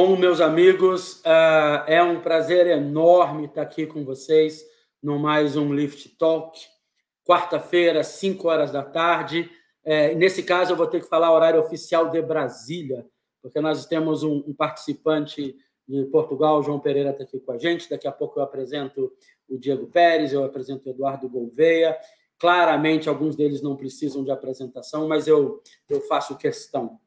Bom, meus amigos, é um prazer enorme estar aqui com vocês no mais um Lift Talk, quarta-feira, 5 horas da tarde. Nesse caso, eu vou ter que falar o horário oficial de Brasília, porque nós temos um participante de Portugal, João Pereira, está aqui com a gente. Daqui a pouco eu apresento o Diego Pérez, eu apresento o Eduardo Gouveia. Claramente, alguns deles não precisam de apresentação, mas eu faço questão.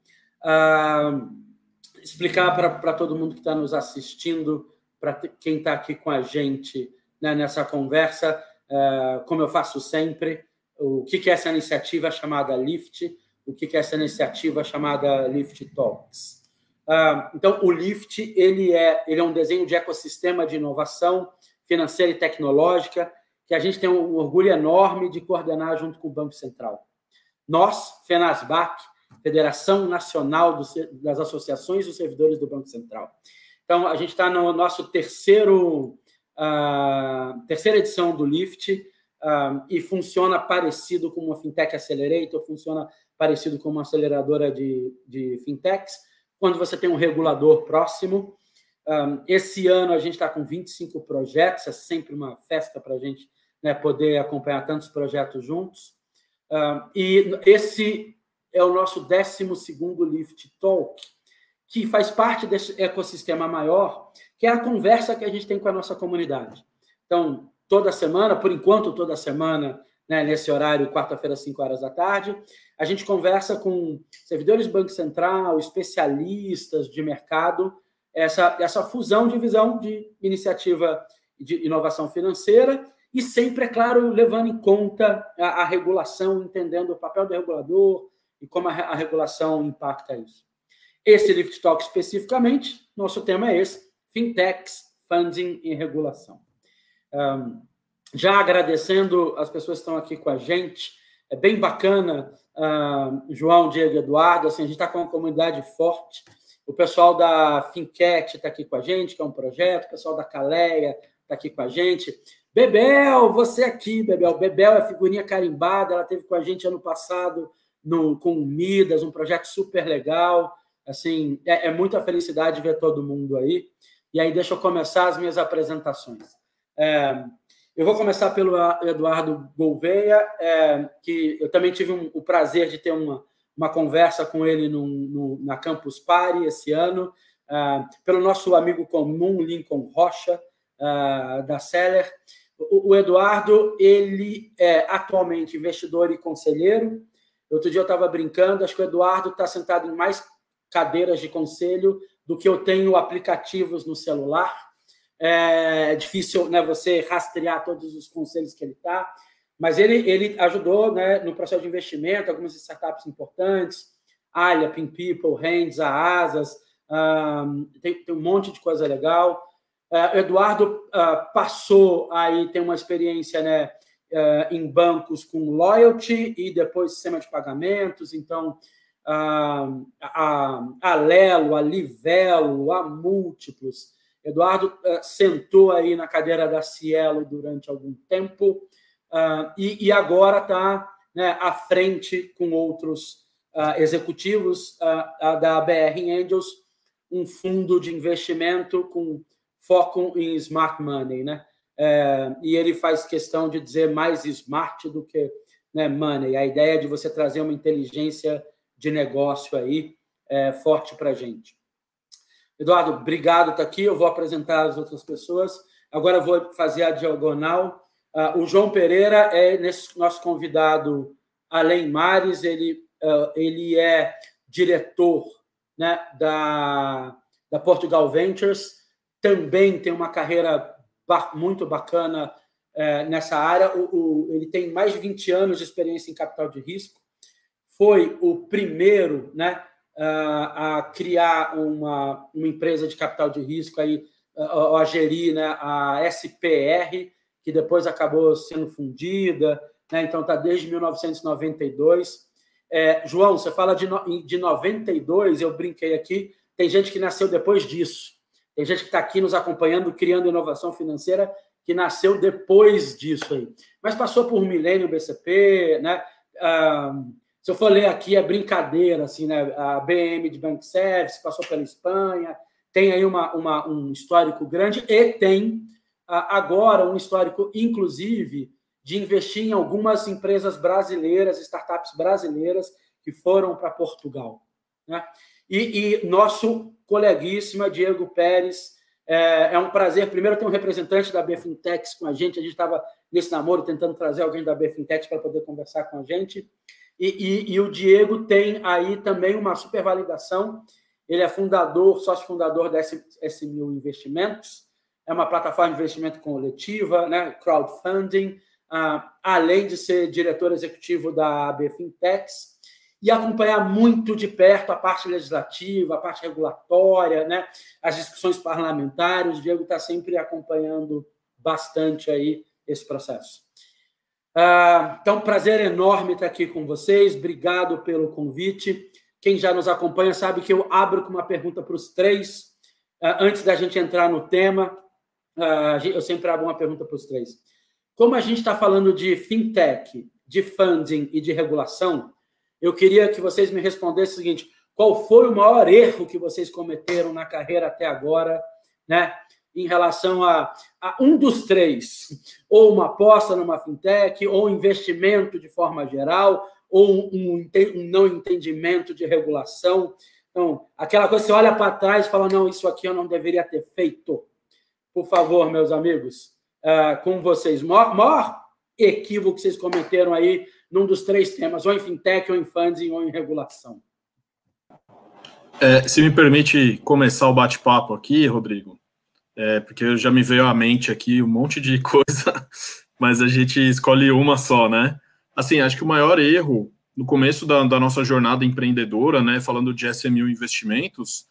Explicar para todo mundo que está nos assistindo, para quem está aqui com a gente, né, nessa conversa, como eu faço sempre, o que é essa iniciativa chamada Lift, o que é essa iniciativa chamada Lift Talks. Então, o Lift ele é um desenho de ecossistema de inovação financeira e tecnológica que a gente tem um orgulho enorme de coordenar junto com o Banco Central. Nós, FENASBAC, Federação Nacional das Associações dos Servidores do Banco Central. Então, a gente está no nosso terceira edição do Lift e funciona parecido com uma Fintech Accelerator, funciona parecido com uma aceleradora de fintechs, quando você tem um regulador próximo. Esse ano a gente está com 25 projetos, é sempre uma festa para a gente, né, poder acompanhar tantos projetos juntos. E esse é o nosso 12º Lift Talk, que faz parte desse ecossistema maior, que é a conversa que a gente tem com a nossa comunidade. Então, toda semana, por enquanto, toda semana, né, nesse horário, quarta-feira, 5 horas da tarde, a gente conversa com servidores do Banco Central, especialistas de mercado, essa fusão de visão de iniciativa de inovação financeira e sempre, é claro, levando em conta a regulação, entendendo o papel do regulador e como a regulação impacta isso. Esse Lift Talk especificamente, nosso tema é esse, Fintechs, Funding e Regulação. Já agradecendo as pessoas que estão aqui com a gente, é bem bacana, João, Diego e Eduardo, assim, a gente está com uma comunidade forte, o pessoal da Fincat está aqui com a gente, que é um projeto, o pessoal da Caleia está aqui com a gente. Bebel, você aqui, Bebel. Bebel é figurinha carimbada, ela esteve com a gente ano passado com o Midas, um projeto super legal. Assim, é muita felicidade ver todo mundo aí. E aí, deixa eu começar as minhas apresentações. Eu vou começar pelo Eduardo Gouveia, que eu também tive o prazer de ter uma conversa com ele na Campus Party esse ano, pelo nosso amigo comum, Lincoln Rocha, da Seller. O Eduardo, ele é atualmente investidor e conselheiro. Outro dia eu estava brincando, acho que o Eduardo está sentado em mais cadeiras de conselho do que eu tenho aplicativos no celular. É difícil, né, você rastrear todos os conselhos que ele está, mas ele ajudou, né, no processo de investimento, algumas startups importantes, Alia, Pin People, Hands, Asas, tem um monte de coisa legal. Eduardo passou aí, tem uma experiência, né, em bancos com loyalty e depois sistema de pagamentos, então a Lelo, a Livelo, a Múltiplos. Eduardo sentou aí na cadeira da Cielo durante algum tempo e agora está, né, à frente com outros executivos da BR Angels, um fundo de investimento com foco em smart money, né? E ele faz questão de dizer mais smart do que, né, money. A ideia de você trazer uma inteligência de negócio aí forte para a gente. Eduardo, obrigado por estar aqui. Eu vou apresentar as outras pessoas. Agora eu vou fazer a diagonal. O João Pereira é nosso convidado além Mares. Ele é diretor, né, da Portugal Ventures. Também tem uma carreira muito bacana nessa área. Ele tem mais de 20 anos de experiência em capital de risco. Foi o primeiro, né, a criar uma empresa de capital de risco, aí, a gerir, né, a SPR, que depois acabou sendo fundida, né, então está desde 1992. João, você fala de 92, eu brinquei aqui, tem gente que nasceu depois disso. Tem gente que está aqui nos acompanhando, criando inovação financeira, que nasceu depois disso aí. Mas passou por Millennium BCP, né? Se eu for ler aqui, é brincadeira, assim, né? A BM de Bank Service, passou pela Espanha, tem aí um histórico grande e tem agora um histórico, inclusive, de investir em algumas empresas brasileiras, startups brasileiras que foram para Portugal, né? E nosso coleguíssimo Diego Pérez, é um prazer, primeiro, ter um representante da BFintex com a gente estava nesse namoro tentando trazer alguém da BFintex para poder conversar com a gente, e o Diego tem aí também uma super validação. Ele é sócio-fundador da S1000 Investimentos, é uma plataforma de investimento coletiva, né, crowdfunding, além de ser diretor executivo da BFintex, e acompanhar muito de perto a parte legislativa, a parte regulatória, né, as discussões parlamentares. O Diego está sempre acompanhando bastante aí esse processo. Então, prazer enorme estar aqui com vocês. Obrigado pelo convite. Quem já nos acompanha sabe que eu abro com uma pergunta para os três. Antes da gente entrar no tema, eu sempre abro uma pergunta para os três. Como a gente está falando de fintech, de funding e de regulação, eu queria que vocês me respondessem o seguinte: qual foi o maior erro que vocês cometeram na carreira até agora, né, em relação a um dos três? Ou uma aposta numa fintech, ou investimento de forma geral, ou um não entendimento de regulação. Então, aquela coisa, você olha para trás e fala, não, isso aqui eu não deveria ter feito. Por favor, meus amigos, com vocês. Maior equívoco que vocês cometeram aí num dos três temas, ou em fintech, ou em funding, ou em regulação. Se me permite começar o bate-papo aqui, Rodrigo, porque já me veio à mente aqui um monte de coisa, mas a gente escolhe uma só, né? Assim, acho que o maior erro no começo da nossa jornada empreendedora, né, falando de S1000 Investimentos,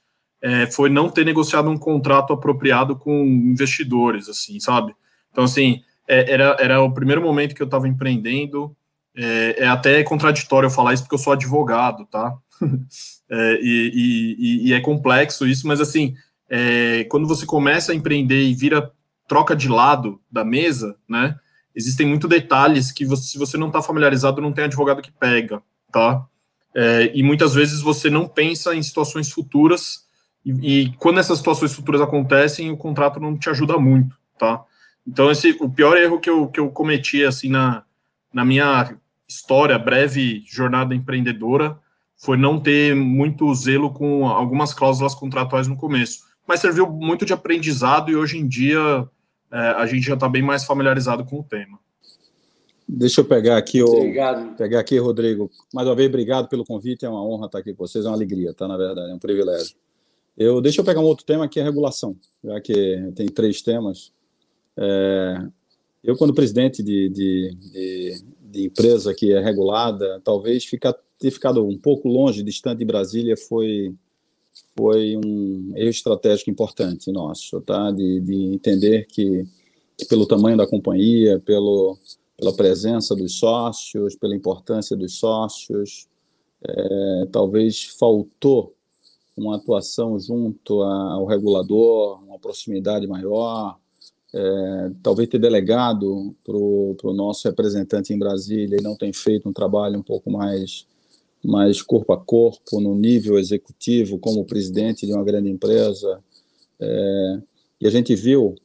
foi não ter negociado um contrato apropriado com investidores, assim, sabe? Então, assim, era o primeiro momento que eu estava empreendendo. É até contraditório eu falar isso porque eu sou advogado, tá? E é complexo isso, mas assim, quando você começa a empreender e troca de lado da mesa, né? Existem muitos detalhes que se você não está familiarizado, não tem advogado que pega, tá? E muitas vezes você não pensa em situações futuras e quando essas situações futuras acontecem, o contrato não te ajuda muito, tá? Então, o pior erro que eu cometi, assim, na minha história, breve jornada empreendedora, foi não ter muito zelo com algumas cláusulas contratuais no começo. Mas serviu muito de aprendizado e hoje em dia a gente já está bem mais familiarizado com o tema. Deixa eu pegar aqui, Rodrigo. Mais uma vez, obrigado pelo convite, é uma honra estar aqui com vocês, é uma alegria, tá? Na verdade, é um privilégio. Deixa eu pegar um outro tema que é a regulação, já que tem três temas. Eu, quando presidente de empresa que é regulada, talvez ter ficado um pouco longe, distante de Brasília, foi um erro estratégico importante nosso, tá? De entender que pelo tamanho da companhia, pela presença dos sócios, pela importância dos sócios, talvez faltou uma atuação junto ao regulador, uma proximidade maior, talvez ter delegado para o nosso representante em Brasília e não tem feito um trabalho um pouco mais corpo a corpo, no nível executivo, como presidente de uma grande empresa. E a gente viu,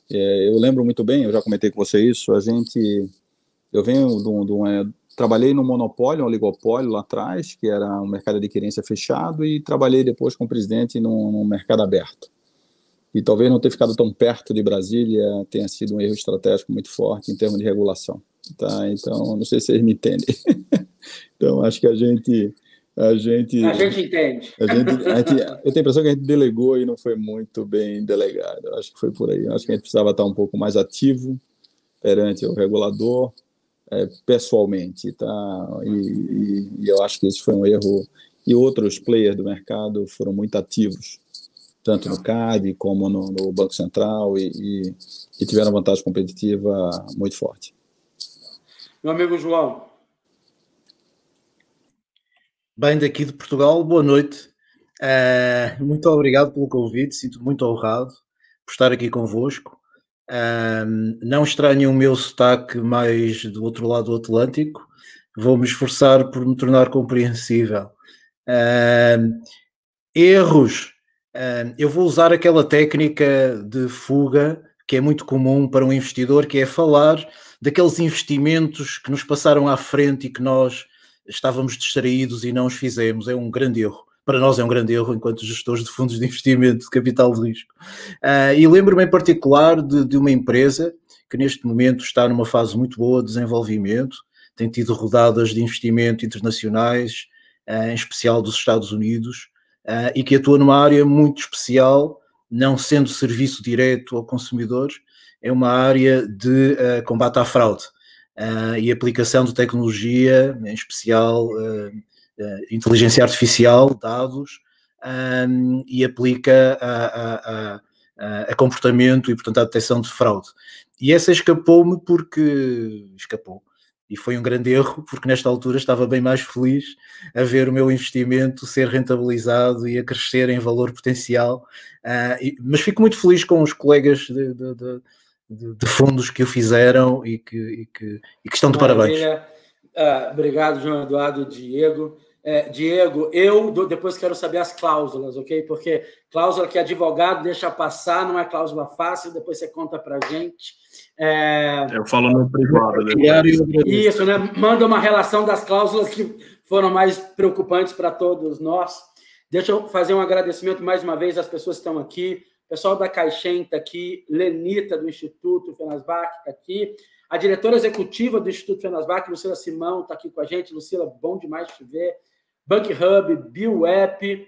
eu lembro muito bem, eu já comentei com você isso, eu venho trabalhei no monopólio, um oligopólio lá atrás, que era um mercado de adquirência fechado, e trabalhei depois como presidente num mercado aberto. E talvez não ter ficado tão perto de Brasília tenha sido um erro estratégico muito forte em termos de regulação. Tá? Então, não sei se vocês me entendem. Então, acho que a gente entende. Eu tenho a impressão que a gente delegou e não foi muito bem delegado. Acho que foi por aí. Acho que a gente precisava estar um pouco mais ativo perante o regulador, pessoalmente. Tá? E eu acho que esse foi um erro. E outros players do mercado foram muito ativos, tanto no CAD como no Banco Central, e tiveram vantagem competitiva muito forte. Meu amigo João. Bem, daqui de Portugal, boa noite. Muito obrigado pelo convite, sinto-me muito honrado por estar aqui convosco. Não estranhem o meu sotaque mais do outro lado do Atlântico, vou-me esforçar por me tornar compreensível. Erros, Eu vou usar aquela técnica de fuga que é muito comum para um investidor, que é falar daqueles investimentos que nos passaram à frente e que nós estávamos distraídos e não os fizemos. É um grande erro. Para nós é um grande erro enquanto gestores de fundos de investimento de capital de risco. E lembro-me em particular de uma empresa que neste momento está numa fase muito boa de desenvolvimento, tem tido rodadas de investimento internacionais, em especial dos Estados Unidos, e que atua numa área muito especial, não sendo serviço direto ao consumidor, é uma área de combate à fraude e aplicação de tecnologia, em especial inteligência artificial, dados, e aplica a comportamento e, portanto, a detecção de fraude. E essa escapou-me porque escapou. E foi um grande erro, porque nesta altura estava bem mais feliz a ver o meu investimento ser rentabilizado e a crescer em valor potencial. Mas fico muito feliz com os colegas de fundos que o fizeram e que estão de parabéns. Obrigado, João Eduardo e Diego. Diego, eu depois quero saber as cláusulas, ok? Porque cláusula que advogado deixa passar, não é cláusula fácil, depois você conta para a gente. Eu falo no privado. Isso, né? Manda uma relação das cláusulas que foram mais preocupantes para todos nós. Deixa eu fazer um agradecimento mais uma vez às pessoas que estão aqui. O pessoal da Caixem está aqui, Lenita, do Instituto Fenasbach, está aqui. A diretora executiva do Instituto Fenasbach, Lucila Simão, está aqui com a gente. Lucila, bom demais te ver. Bank Hub, BillApp,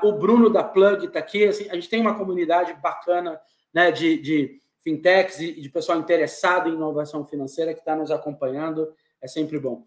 o Bruno da Plug está aqui. Assim, a gente tem uma comunidade bacana, né, de fintechs e de pessoal interessado em inovação financeira que está nos acompanhando. É sempre bom.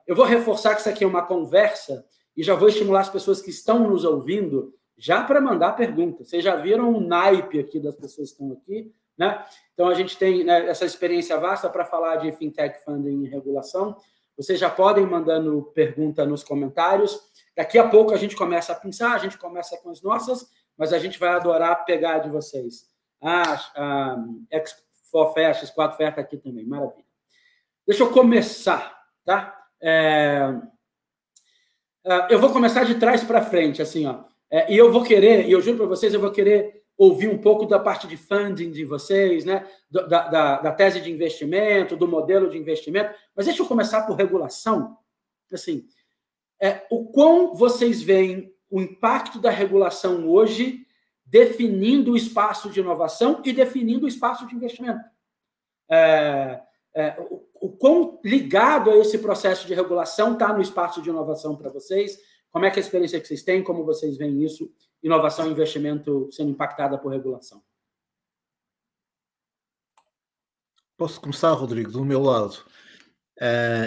Eu vou reforçar que isso aqui é uma conversa e já vou estimular as pessoas que estão nos ouvindo já para mandar perguntas. Vocês já viram o naipe aqui das pessoas que estão aqui, né? Então, a gente tem, né, essa experiência vasta para falar de fintech funding e regulação. Vocês já podem mandando pergunta nos comentários. Daqui a pouco a gente começa a pensar, a gente começa com as nossas, mas a gente vai adorar pegar de vocês. X4Fair, X4Fair está aqui também, maravilha. Deixa eu começar, tá? Eu vou começar de trás para frente, assim, ó. E eu vou querer, e eu juro para vocês, eu vou querer ouvir um pouco da parte de funding de vocês, né? Da tese de investimento, do modelo de investimento. Mas deixa eu começar por regulação. Assim, o quão vocês veem o impacto da regulação hoje definindo o espaço de inovação e definindo o espaço de investimento. O quão ligado a esse processo de regulação está no espaço de inovação para vocês? Como é que é a experiência que vocês têm? Como vocês veem isso? Inovação e investimento sendo impactada por regulação. Posso começar, Rodrigo, do meu lado.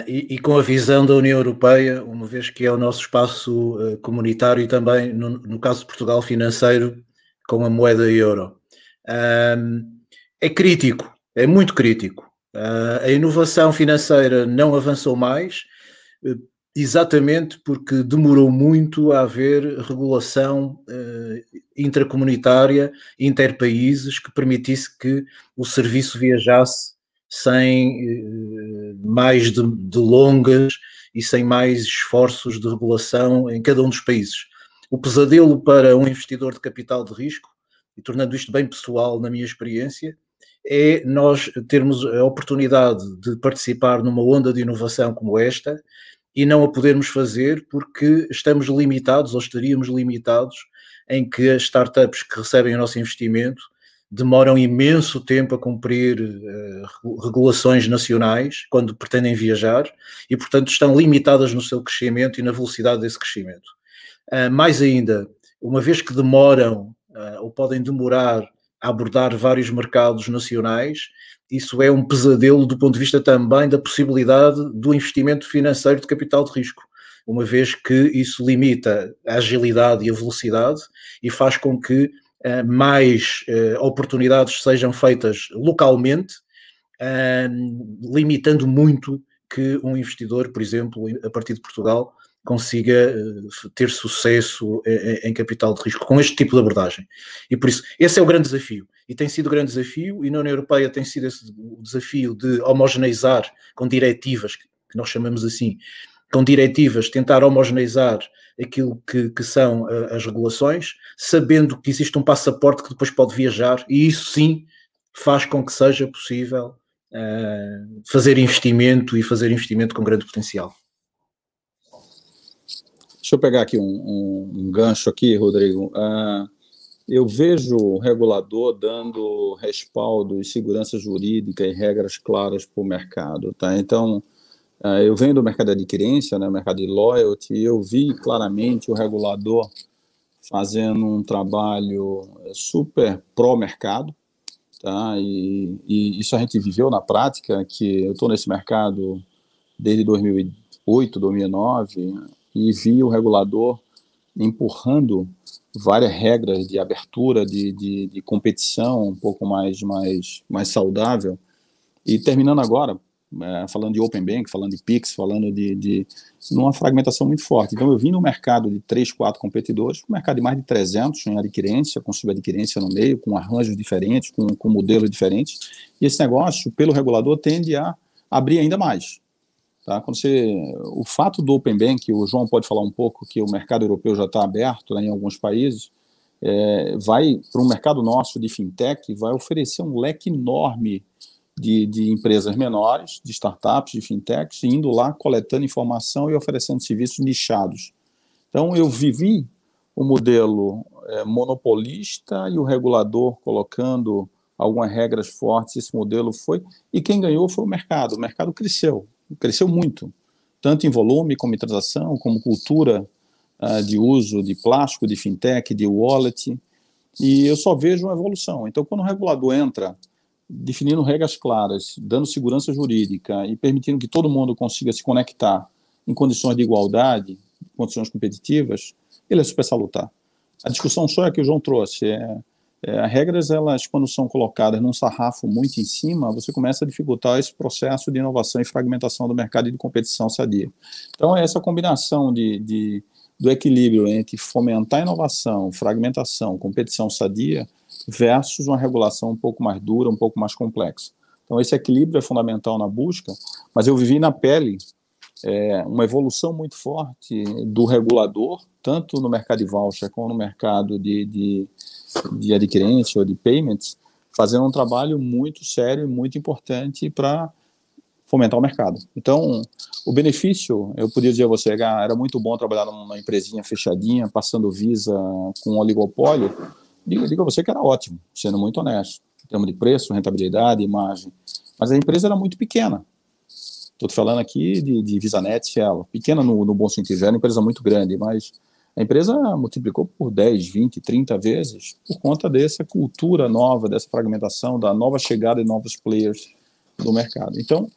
E com a visão da União Europeia, uma vez que é o nosso espaço comunitário e também, no caso de Portugal, financeiro, com a moeda euro. É crítico, é muito crítico. A inovação financeira não avançou mais, exatamente porque demorou muito a haver regulação intracomunitária, interpaíses, que permitisse que o serviço viajasse sem mais delongas e sem mais esforços de regulação em cada um dos países. O pesadelo para um investidor de capital de risco, e tornando isto bem pessoal na minha experiência, é nós termos a oportunidade de participar numa onda de inovação como esta e não a podermos fazer porque estamos limitados ou estaríamos limitados em que as startups que recebem o nosso investimento demoram imenso tempo a cumprir regulações nacionais quando pretendem viajar e, portanto, estão limitadas no seu crescimento e na velocidade desse crescimento. Mais ainda, uma vez que demoram ou podem demorar a abordar vários mercados nacionais, isso é um pesadelo do ponto de vista também da possibilidade do investimento financeiro de capital de risco, uma vez que isso limita a agilidade e a velocidade e faz com que mais oportunidades sejam feitas localmente, limitando muito que um investidor, por exemplo, a partir de Portugal, consiga ter sucesso em capital de risco com este tipo de abordagem. E por isso, esse é o grande desafio. E tem sido o grande desafio, e na União Europeia tem sido esse o desafio de homogeneizar com diretivas, que nós chamamos assim, com diretivas, tentar homogeneizar aquilo que são as regulações, sabendo que existe um passaporte que depois pode viajar, e isso sim faz com que seja possível fazer investimento, e fazer investimento com grande potencial. Deixa eu pegar aqui um gancho aqui, Rodrigo. Eu vejo o regulador dando respaldo e segurança jurídica e regras claras para o mercado, tá? Então, eu venho do mercado de adquirência, né, mercado de loyalty, e eu vi claramente o regulador fazendo um trabalho super pró-mercado, tá? E isso a gente viveu na prática, que eu estou nesse mercado desde 2008, 2009, e vi o regulador empurrando várias regras de abertura, de competição um pouco mais saudável, e terminando agora, falando de Open Bank, falando de Pix, falando de numa fragmentação muito forte. Então, eu vim no mercado de 3, 4 competidores, um mercado de mais de 300 em adquirência, com subadquirência no meio, com arranjos diferentes, com modelos diferentes, e esse negócio, pelo regulador, tende a abrir ainda mais. Tá? O fato do Open Bank, o João pode falar um pouco que o mercado europeu já está aberto, né, em alguns países, vai para um mercado nosso de fintech, vai oferecer um leque enorme de empresas menores, de startups, de fintechs, indo lá, coletando informação e oferecendo serviços nichados. Então, eu vivi o modelo monopolista e o regulador colocando algumas regras fortes, esse modelo foi, e quem ganhou foi o mercado cresceu muito, tanto em volume, como em transação, como cultura de uso de plástico, de fintech, de wallet, e eu só vejo uma evolução. Então, quando o regulador entra definindo regras claras, dando segurança jurídica e permitindo que todo mundo consiga se conectar em condições de igualdade, condições competitivas, ele é super salutar. A discussão só é que o João trouxe. As regras, elas, quando são colocadas num sarrafo muito em cima, você começa a dificultar esse processo de inovação e fragmentação do mercado e de competição sadia. Então, essa combinação do equilíbrio entre fomentar inovação, fragmentação, competição sadia, versus uma regulação um pouco mais dura, um pouco mais complexa. Então, esse equilíbrio é fundamental na busca, mas eu vivi na pele uma evolução muito forte do regulador, tanto no mercado de voucher como no mercado de adquirência ou de payments, fazendo um trabalho muito sério e muito importante para fomentar o mercado. Então, o benefício, eu podia dizer a você, era muito bom trabalhar numa empresinha fechadinha, passando Visa com um oligopólio. Digo a você que era ótimo, sendo muito honesto, em termos de preço, rentabilidade, imagem. Mas a empresa era muito pequena. Estou falando aqui de VisaNet, Cielo. Pequena no bom sentido, já era uma empresa muito grande, mas a empresa multiplicou por 10, 20, 30 vezes por conta dessa cultura nova, dessa fragmentação, da nova chegada de novos players do mercado. Então,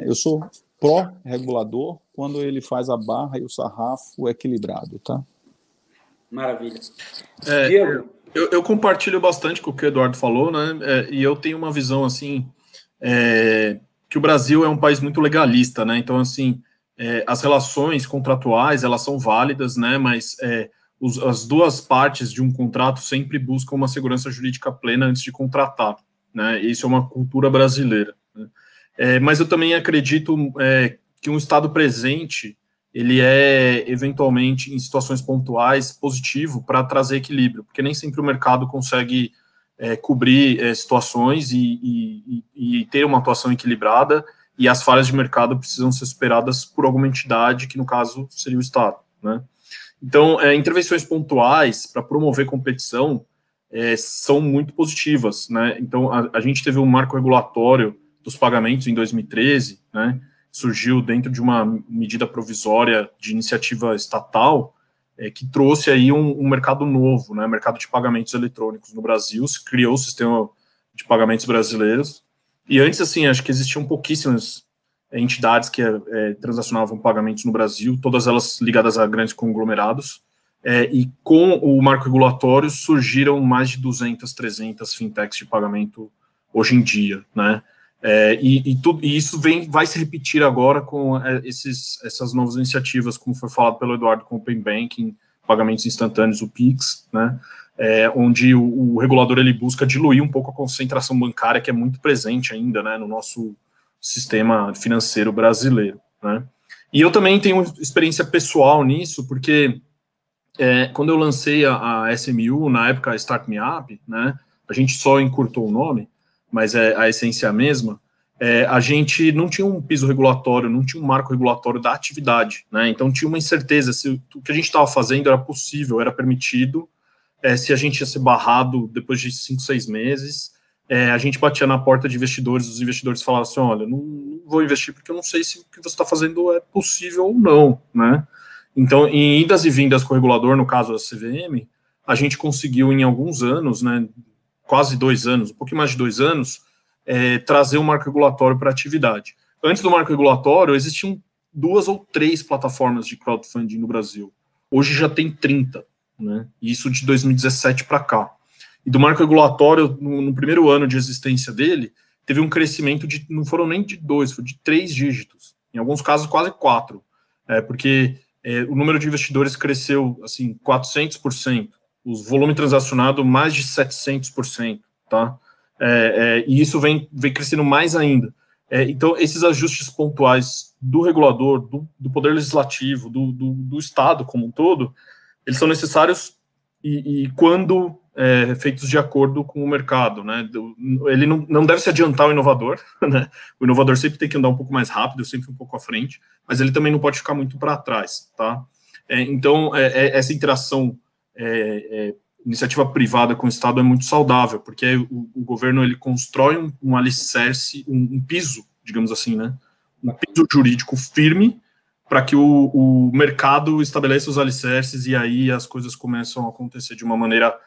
eu sou pró-regulador quando ele faz a barra e o sarrafo equilibrado, tá? Maravilha. Diego? Eu compartilho bastante com o que o Eduardo falou, né? E eu tenho uma visão, assim, que o Brasil é um país muito legalista, né? Então, assim, as relações contratuais, elas são válidas, né? Mas as duas partes de um contrato sempre buscam uma segurança jurídica plena antes de contratar, né? Isso é uma cultura brasileira, né? Mas eu também acredito que um Estado presente, ele é, eventualmente, em situações pontuais, positivo para trazer equilíbrio, porque nem sempre o mercado consegue cobrir situações e ter uma atuação equilibrada, e as falhas de mercado precisam ser superadas por alguma entidade, que no caso seria o Estado, né? Então, intervenções pontuais para promover competição são muito positivas, né? Então, a gente teve um marco regulatório dos pagamentos em 2013, né? Surgiu dentro de uma medida provisória de iniciativa estatal, que trouxe aí um mercado novo, né, mercado de pagamentos eletrônicos no Brasil, se criou o sistema de pagamentos brasileiros, e antes, assim, acho que existiam pouquíssimas entidades que transacionavam pagamentos no Brasil, todas elas ligadas a grandes conglomerados, e com o marco regulatório surgiram mais de 200, 300 fintechs de pagamento hoje em dia, né? E isso vai se repetir agora com essas novas iniciativas, como foi falado pelo Eduardo, com o Open Banking, pagamentos instantâneos, o Pix, né, onde o regulador ele busca diluir um pouco a concentração bancária, que é muito presente ainda, né, no nosso sistema financeiro brasileiro, né. E eu também tenho experiência pessoal nisso, porque quando eu lancei a SMU, na época a Start Me Up, né, a gente só encurtou o nome, mas a essência é a mesma, a gente não tinha um piso regulatório, não tinha um marco regulatório da atividade, né, então tinha uma incerteza se o que a gente estava fazendo era possível, era permitido, se a gente ia ser barrado depois de 5, 6 meses, a gente batia na porta de investidores, os investidores falavam assim, olha, não vou investir porque eu não sei se o que você está fazendo é possível ou não, né? Então, em idas e vindas com o regulador, no caso da CVM, a gente conseguiu em alguns anos, né, quase 2 anos, um pouquinho mais de 2 anos, trazer um marco regulatório para a atividade. Antes do marco regulatório, existiam 2 ou 3 plataformas de crowdfunding no Brasil. Hoje já tem 30, né? Isso de 2017 para cá. E do marco regulatório, no primeiro ano de existência dele, teve um crescimento de, não foram nem de 2, foi de 3 dígitos. Em alguns casos, quase 4. Porque o número de investidores cresceu, assim, 400%. O volume transacionado, mais de 700%, tá? E isso vem crescendo mais ainda. Então, esses ajustes pontuais do regulador, do Poder Legislativo, do Estado como um todo, eles são necessários e quando feitos de acordo com o mercado, né? Ele não deve se adiantar ao inovador, né? O inovador sempre tem que andar um pouco mais rápido, sempre um pouco à frente, mas ele também não pode ficar muito para trás, tá? Então, essa interação iniciativa privada com o Estado é muito saudável, porque o governo ele constrói um alicerce, um piso, digamos assim, né? Um piso jurídico firme para que o mercado estabeleça os alicerces e aí as coisas começam a acontecer de uma maneira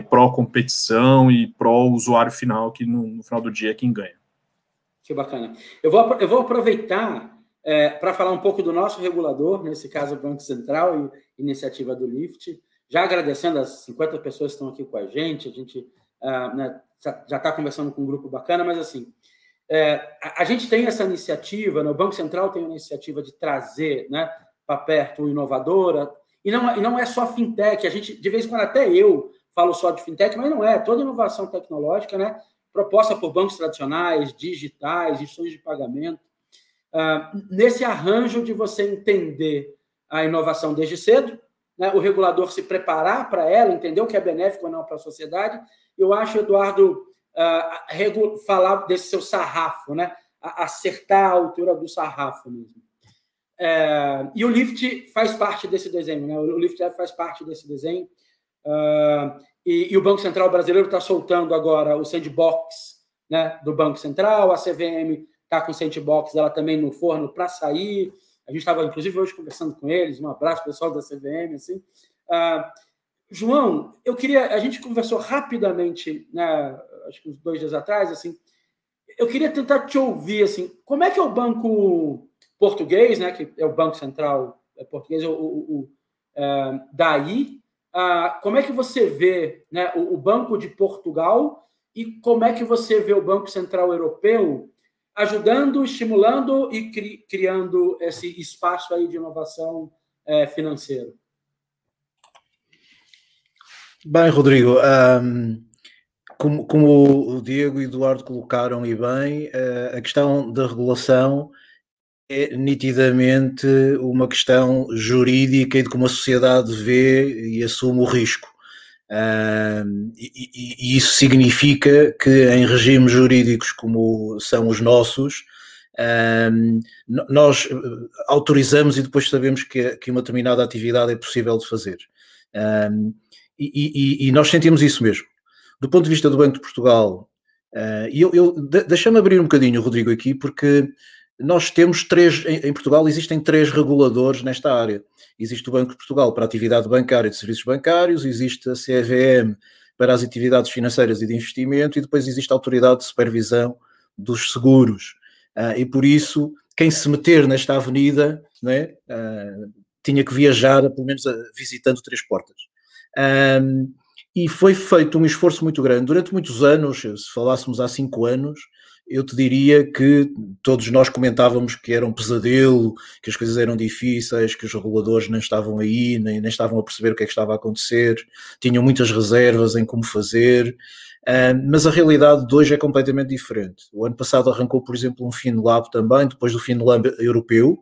pró-competição e pró-usuário final, que no final do dia é quem ganha. Que bacana. Eu vou aproveitar para falar um pouco do nosso regulador, nesse caso o Banco Central e iniciativa do LIFT, já agradecendo as 50 pessoas que estão aqui com a gente né, já está conversando com um grupo bacana, mas assim, a gente tem essa iniciativa, né, o Banco Central tem a iniciativa de trazer, né, para perto o inovador, e não é só fintech, a gente, de vez em quando até eu falo só de fintech, mas não é, toda inovação tecnológica, né, proposta por bancos tradicionais, digitais, instituições de pagamento, nesse arranjo de você entender a inovação desde cedo, né, o regulador se preparar para ela, entender o que é benéfico ou não para a sociedade. Eu acho, Eduardo, falar desse seu sarrafo, né, acertar a altura do sarrafo mesmo. E o LIFT faz parte desse desenho, né? O LIFT faz parte desse desenho. E o Banco Central brasileiro está soltando agora o sandbox, né, do Banco Central, a CVM está com o sandbox ela também no forno para sair. A gente estava, inclusive, hoje conversando com eles. Um abraço, pessoal da CVM. Assim. João, a gente conversou rapidamente, né, acho que uns 2 dias atrás. Assim, eu queria tentar te ouvir. Assim, como é que é o Banco Português, né, que é o Banco Central português, daí? Como é que você vê, né, o Banco de Portugal e como é que você vê o Banco Central Europeu ajudando, estimulando e criando esse espaço aí de inovação financeira? Bem, Rodrigo, como o Diego e o Eduardo colocaram e bem, a questão da regulação é nitidamente uma questão jurídica e de como a sociedade vê e assume o risco. E isso significa que em regimes jurídicos como são os nossos, nós autorizamos e depois sabemos que uma determinada atividade é possível de fazer. E nós sentimos isso mesmo. Do ponto de vista do Banco de Portugal, deixa-me abrir um bocadinho, Rodrigo, aqui, porque nós temos em Portugal existem 3 reguladores nesta área. Existe o Banco de Portugal para a atividade bancária e de serviços bancários, existe a CVM para as atividades financeiras e de investimento e depois existe a Autoridade de Supervisão dos Seguros. E por isso, quem se meter nesta avenida, né, tinha que viajar, pelo menos visitando 3 portas. E foi feito um esforço muito grande. Durante muitos anos, se falássemos há 5 anos, eu te diria que todos nós comentávamos que era um pesadelo, que as coisas eram difíceis, que os reguladores não estavam aí, nem estavam a perceber o que é que estava a acontecer, tinham muitas reservas em como fazer, mas a realidade de hoje é completamente diferente. O ano passado arrancou, por exemplo, um FinLab também, depois do FinLab europeu,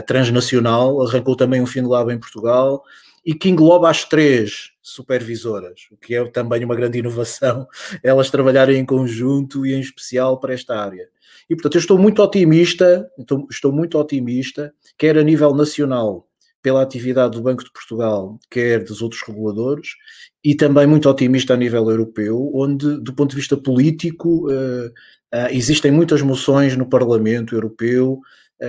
transnacional, arrancou também um FinLab em Portugal e que engloba as 3 supervisoras, o que é também uma grande inovação, elas trabalharem em conjunto e em especial para esta área. E, portanto, eu estou muito otimista, quer a nível nacional, pela atividade do Banco de Portugal, quer dos outros reguladores, e também muito otimista a nível europeu, onde, do ponto de vista político, existem muitas moções no Parlamento Europeu,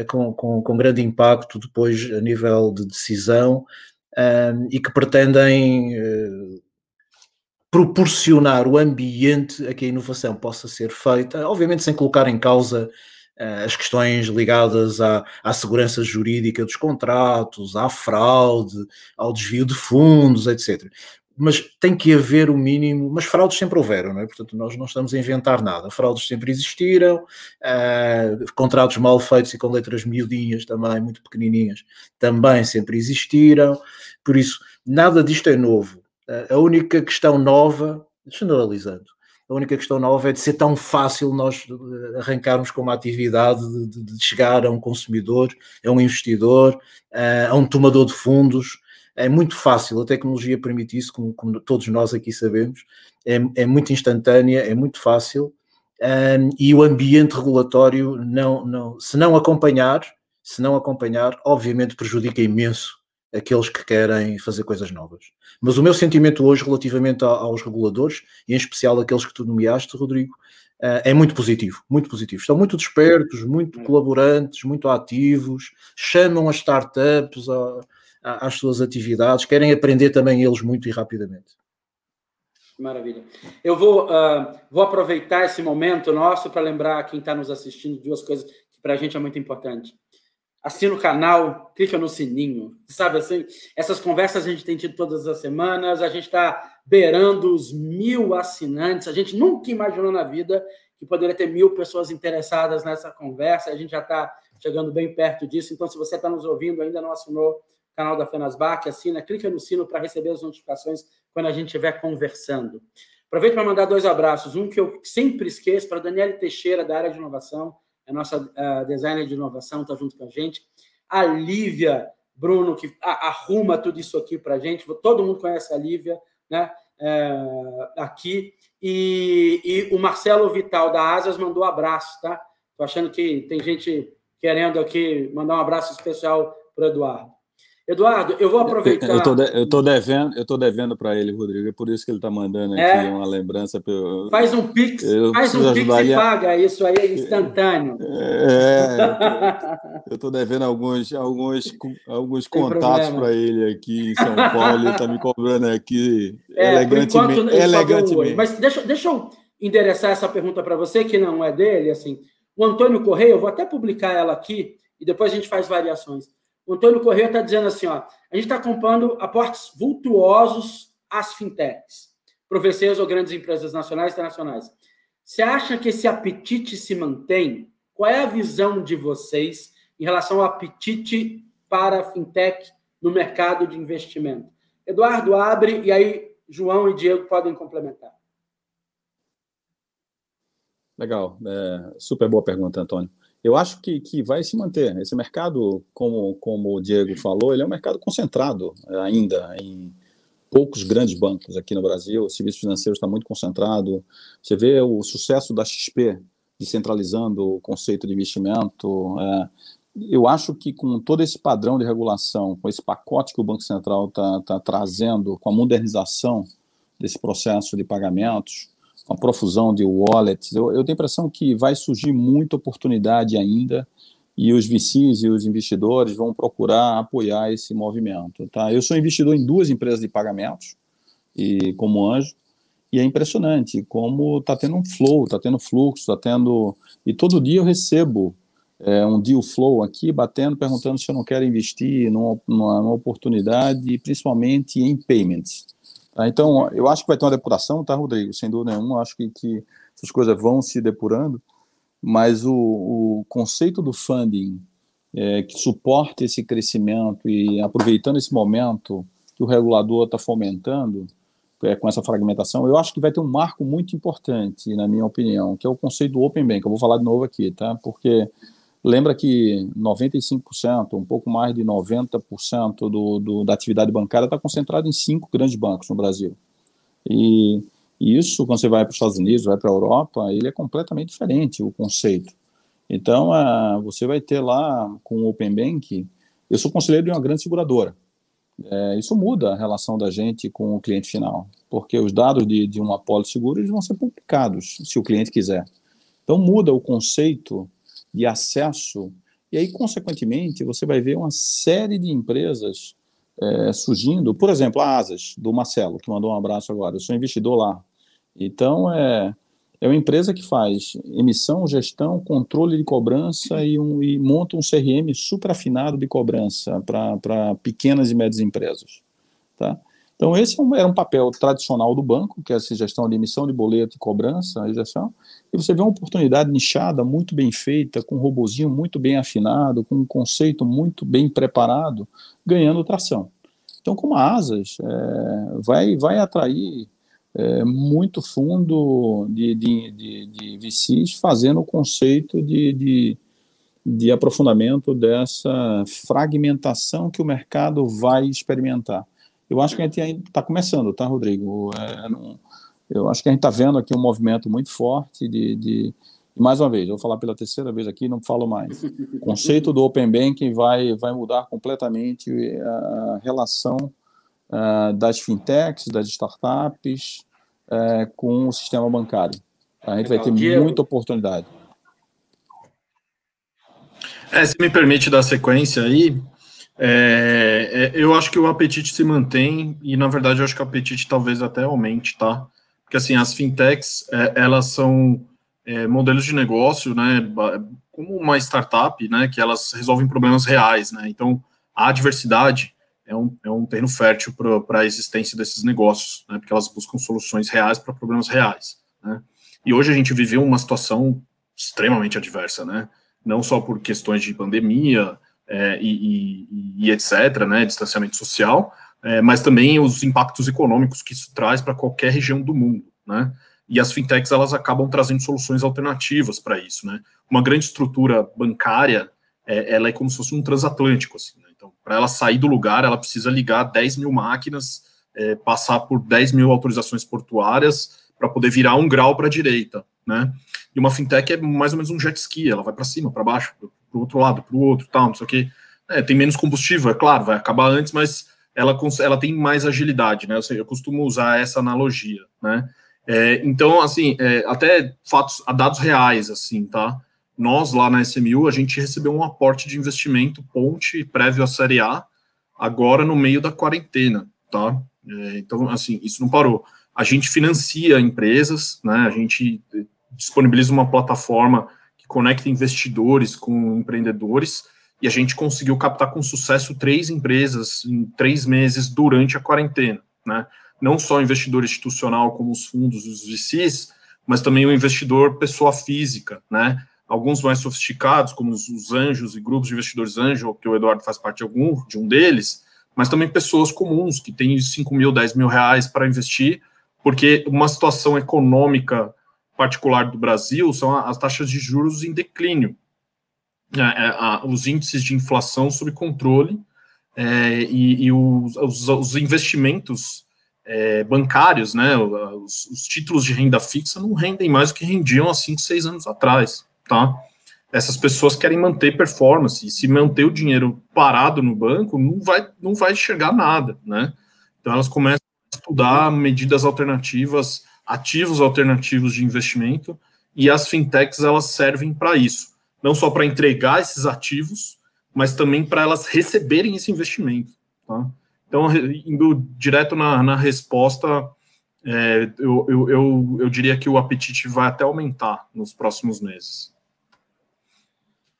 com grande impacto depois a nível de decisão, e que pretendem proporcionar o ambiente a que a inovação possa ser feita, obviamente sem colocar em causa as questões ligadas à segurança jurídica dos contratos, à fraude, ao desvio de fundos, etc. Mas tem que haver o mínimo, mas fraudes sempre houveram, não é? Portanto, nós não estamos a inventar nada, fraudes sempre existiram, contratos mal feitos e com letras miudinhas também, muito pequenininhas, também sempre existiram, por isso, nada disto é novo. A única questão nova, generalizando, a única questão nova é de ser tão fácil nós arrancarmos com uma atividade de chegar a um consumidor, a um investidor, a um tomador de fundos. É muito fácil, a tecnologia permite isso, como todos nós aqui sabemos, é muito instantânea, é muito fácil, e o ambiente regulatório, se não acompanhar, obviamente prejudica imenso aqueles que querem fazer coisas novas. Mas o meu sentimento hoje relativamente aos reguladores, e em especial aqueles que tu nomeaste, Rodrigo, é muito positivo, muito positivo. Estão muito despertos, muito colaborantes, muito ativos, chamam as startups às suas atividades, querem aprender também eles muito e rapidamente. Maravilha. Eu vou aproveitar esse momento nosso para lembrar quem está nos assistindo 2 coisas que para a gente é muito importante. Assina o canal, clica no sininho, sabe assim? Essas conversas a gente tem tido todas as semanas, a gente está beirando os 1000 assinantes, a gente nunca imaginou na vida que poderia ter 1000 pessoas interessadas nessa conversa, a gente já está chegando bem perto disso, então se você está nos ouvindo ainda não assinou o canal da Fenasbac, assina, clica no sino para receber as notificações quando a gente estiver conversando. Aproveito para mandar 2 abraços, um que eu sempre esqueço, para a Daniele Teixeira, da área de inovação, a nossa designer de inovação está junto com a gente. A Lívia, Bruno, que arruma tudo isso aqui para a gente. Todo mundo conhece a Lívia, né? Aqui. E o Marcelo Vital, da Asas, mandou abraço, tá? Estou achando que tem gente querendo aqui mandar um abraço especial para o Eduardo. Eduardo, eu vou aproveitar... Eu tô devendo para ele, Rodrigo, é por isso que ele está mandando aqui uma lembrança. Faz um Pix e paga, isso aí é instantâneo. Eu tô devendo alguns contatos para ele aqui em São Paulo, ele está me cobrando aqui elegantemente. Mas deixa eu endereçar essa pergunta para você, que não é dele, assim. O Antônio Correia, eu vou até publicar ela aqui, e depois a gente faz variações. O Antônio Correia está dizendo assim, ó, a gente está acompanhando aportes vultuosos às fintechs, professores ou grandes empresas nacionais e internacionais. Você acha que esse apetite se mantém? Qual é a visão de vocês em relação ao apetite para a fintech no mercado de investimento? Eduardo, abre, e aí João e Diego podem complementar. Legal, super boa pergunta, Antônio. Eu acho que vai se manter. Esse mercado, como o Diego falou, ele é um mercado concentrado ainda em poucos grandes bancos aqui no Brasil. O serviço financeiro está muito concentrado. Você vê o sucesso da XP descentralizando o conceito de investimento. Eu acho que com todo esse padrão de regulação, com esse pacote que o Banco Central está trazendo, com a modernização desse processo de pagamentos, com a profusão de wallets, eu tenho a impressão que vai surgir muita oportunidade ainda e os VCs e os investidores vão procurar apoiar esse movimento. Tá? Eu sou investidor em 2 empresas de pagamentos, e como anjo, e é impressionante como está tendo um flow, está tendo fluxo, e todo dia eu recebo um deal flow aqui, batendo, perguntando se eu não quero investir numa oportunidade, principalmente em payments. Então, eu acho que vai ter uma depuração, tá, Rodrigo? Sem dúvida nenhuma, acho que essas coisas vão se depurando, mas o conceito do funding que suporta esse crescimento e aproveitando esse momento que o regulador está fomentando com essa fragmentação, eu acho que vai ter um marco muito importante, na minha opinião, que é o conceito do Open Bank. Eu vou falar de novo aqui, tá? Porque lembra que 95%, um pouco mais de 90% da atividade bancária está concentrada em 5 grandes bancos no Brasil. E isso, quando você vai para os Estados Unidos, vai para a Europa, ele é completamente diferente, o conceito. Então, você vai ter lá, com o Open Bank, eu sou conselheiro de uma grande seguradora. Isso muda a relação da gente com o cliente final, porque os dados de uma apólice seguro eles vão ser publicados, se o cliente quiser. Então, muda o conceito de acesso, e aí, consequentemente, você vai ver uma série de empresas surgindo. Por exemplo, a Asas, do Marcelo, que mandou um abraço agora. Eu sou investidor lá. Então, é uma empresa que faz emissão, gestão, controle de cobrança e monta um CRM super afinado de cobrança para pequenas e médias empresas. Tá? Então, esse era um papel tradicional do banco, que é essa gestão de emissão de boleto e cobrança, e gestão. E você vê uma oportunidade nichada, muito bem feita, com um robozinho muito bem afinado, com um conceito muito bem preparado, ganhando tração. Então, como a Asas vai atrair muito fundo de VCs fazendo o conceito de aprofundamento dessa fragmentação que o mercado vai experimentar. Eu acho que a gente ainda está começando, tá, Rodrigo? Eu acho que a gente está vendo aqui um movimento muito forte e mais uma vez, eu vou falar pela terceira vez aqui, não falo mais. O conceito do Open Banking vai mudar completamente a relação das fintechs, das startups, com o sistema bancário. A gente vai ter muita oportunidade. Se me permite dar sequência aí, eu acho que o apetite se mantém e, na verdade, eu acho que o apetite talvez até aumente, tá? Porque, assim, as fintechs, elas são modelos de negócio, né, como uma startup, né, que elas resolvem problemas reais, né? Então, a diversidade é um terreno fértil para a existência desses negócios, né, porque elas buscam soluções reais para problemas reais, né? E hoje a gente viveu uma situação extremamente adversa, né? Não só por questões de pandemia e etc., né, distanciamento social, mas também os impactos econômicos que isso traz para qualquer região do mundo, né? E as fintechs, elas acabam trazendo soluções alternativas para isso, né? Uma grande estrutura bancária, ela é como se fosse um transatlântico, assim, né? Então, para ela sair do lugar, ela precisa ligar 10 mil máquinas, passar por 10 mil autorizações portuárias para poder virar um grau para a direita, né? E uma fintech é mais ou menos um jet ski, ela vai para cima, para baixo, para o outro lado, para o outro, tal, não sei o quê. Tem menos combustível, é claro, vai acabar antes, mas ela tem mais agilidade, né? Eu costumo usar essa analogia, né? Então, assim, até dados reais, assim, tá? Nós, lá na SMU, a gente recebeu um aporte de investimento ponte prévio à Série A, agora no meio da quarentena, tá? Então, assim, isso não parou. A gente financia empresas, né? A gente disponibiliza uma plataforma que conecta investidores com empreendedores, e a gente conseguiu captar com sucesso 3 empresas em 3 meses durante a quarentena, né? Não só o investidor institucional, como os fundos e os VCs, mas também o investidor pessoa física, né? Alguns mais sofisticados, como os anjos e grupos de investidores anjo, que o Eduardo faz parte de um deles, mas também pessoas comuns, que têm 5 mil, 10 mil reais para investir, porque uma situação econômica particular do Brasil são as taxas de juros em declínio, os índices de inflação sob controle, e os investimentos bancários, né, os títulos de renda fixa não rendem mais do que rendiam há 5, 6 anos atrás, tá? Essas pessoas querem manter performance, e se manter o dinheiro parado no banco, não vai enxergar nada, né? Então elas começam a estudar medidas alternativas, ativos alternativos de investimento, e as fintechs, elas servem para isso, não só para entregar esses ativos, mas também para elas receberem esse investimento, tá? Então, indo direto na resposta, eu diria que o apetite vai até aumentar nos próximos meses.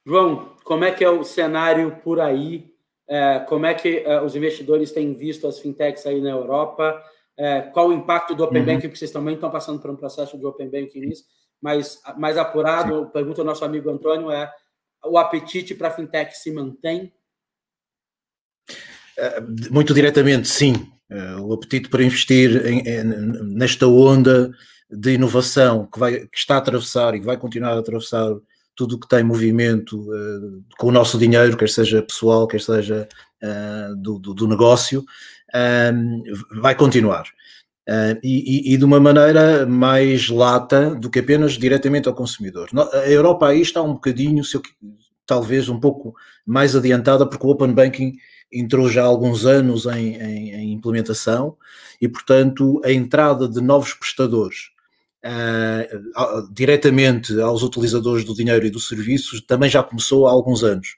João, como é que é o cenário por aí? Como é que os investidores têm visto as fintechs aí na Europa? Qual o impacto do Open Banking? Porque vocês também estão passando por um processo de Open Banking nisso, mas mais apurado, pergunta ao nosso amigo Antônio, o apetite para a fintech se mantém? Muito diretamente, sim. O apetite para investir nesta onda de inovação que está a atravessar e que vai continuar a atravessar tudo que tem movimento com o nosso dinheiro, quer seja pessoal, quer seja do negócio, vai continuar. E de uma maneira mais lata do que apenas diretamente ao consumidor. A Europa aí está um bocadinho, talvez um pouco mais adiantada, porque o Open Banking entrou já há alguns anos em implementação e, portanto, a entrada de novos prestadores diretamente aos utilizadores do dinheiro e dos serviços também já começou há alguns anos.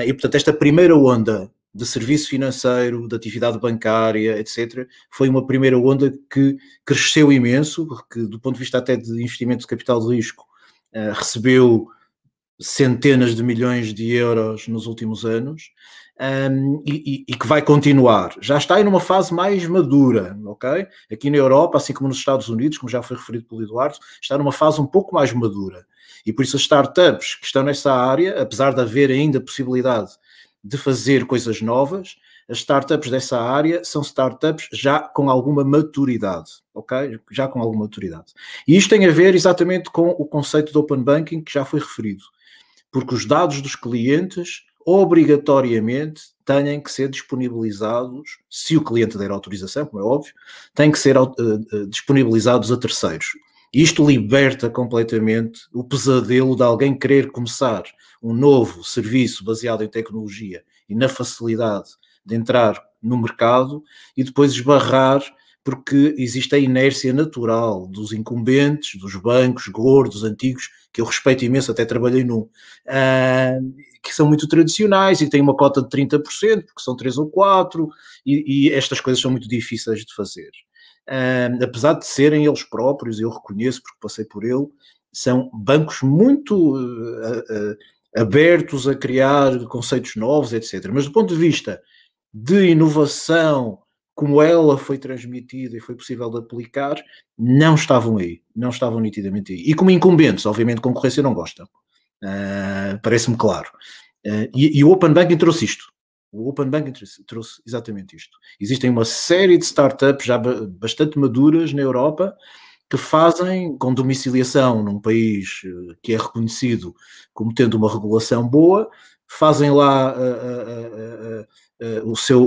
E, portanto, esta primeira onda de serviço financeiro, de atividade bancária, etc., foi uma primeira onda que cresceu imenso, porque do ponto de vista até de investimento de capital de risco, recebeu centenas de milhões de euros nos últimos anos, e que vai continuar. Já está aí numa fase mais madura, ok? Aqui na Europa, assim como nos Estados Unidos, como já foi referido pelo Eduardo, está numa fase um pouco mais madura. E por isso as startups que estão nessa área, apesar de haver ainda possibilidade de fazer coisas novas, as startups dessa área são startups já com alguma maturidade, ok? Já com alguma maturidade. E isto tem a ver exatamente com o conceito do Open Banking que já foi referido, porque os dados dos clientes obrigatoriamente têm que ser disponibilizados, se o cliente der autorização, como é óbvio, têm que ser disponibilizados a terceiros. Isto liberta completamente o pesadelo de alguém querer começar um novo serviço baseado em tecnologia e na facilidade de entrar no mercado e depois esbarrar, porque existe a inércia natural dos incumbentes, dos bancos gordos, antigos, que eu respeito imenso, até trabalhei num, que são muito tradicionais e têm uma cota de 30%, porque são 3 ou 4, e estas coisas são muito difíceis de fazer. Apesar de serem eles próprios, eu reconheço porque passei por ele, são bancos muito abertos a criar conceitos novos, etc. Mas do ponto de vista de inovação, como ela foi transmitida e foi possível de aplicar, não estavam aí, não estavam nitidamente aí. E como incumbentes, obviamente, concorrência não gostam. Parece-me claro. E o Open Banking trouxe isto. O Open Banking trouxe exatamente isto. Existem uma série de startups já bastante maduras na Europa que fazem com domiciliação num país que é reconhecido como tendo uma regulação boa, fazem lá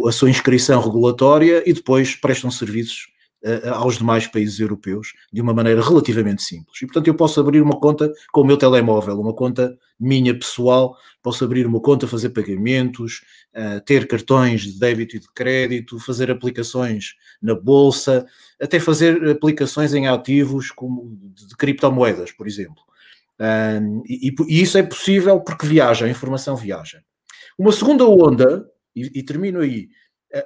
a sua inscrição regulatória e depois prestam serviços aos demais países europeus de uma maneira relativamente simples. E, portanto, eu posso abrir uma conta com o meu telemóvel, uma conta minha pessoal, posso abrir uma conta, fazer pagamentos, ter cartões de débito e de crédito, fazer aplicações na bolsa, até fazer aplicações em ativos como de criptomoedas, por exemplo. E isso é possível porque viaja, a informação viaja. Uma segunda onda, e termino aí,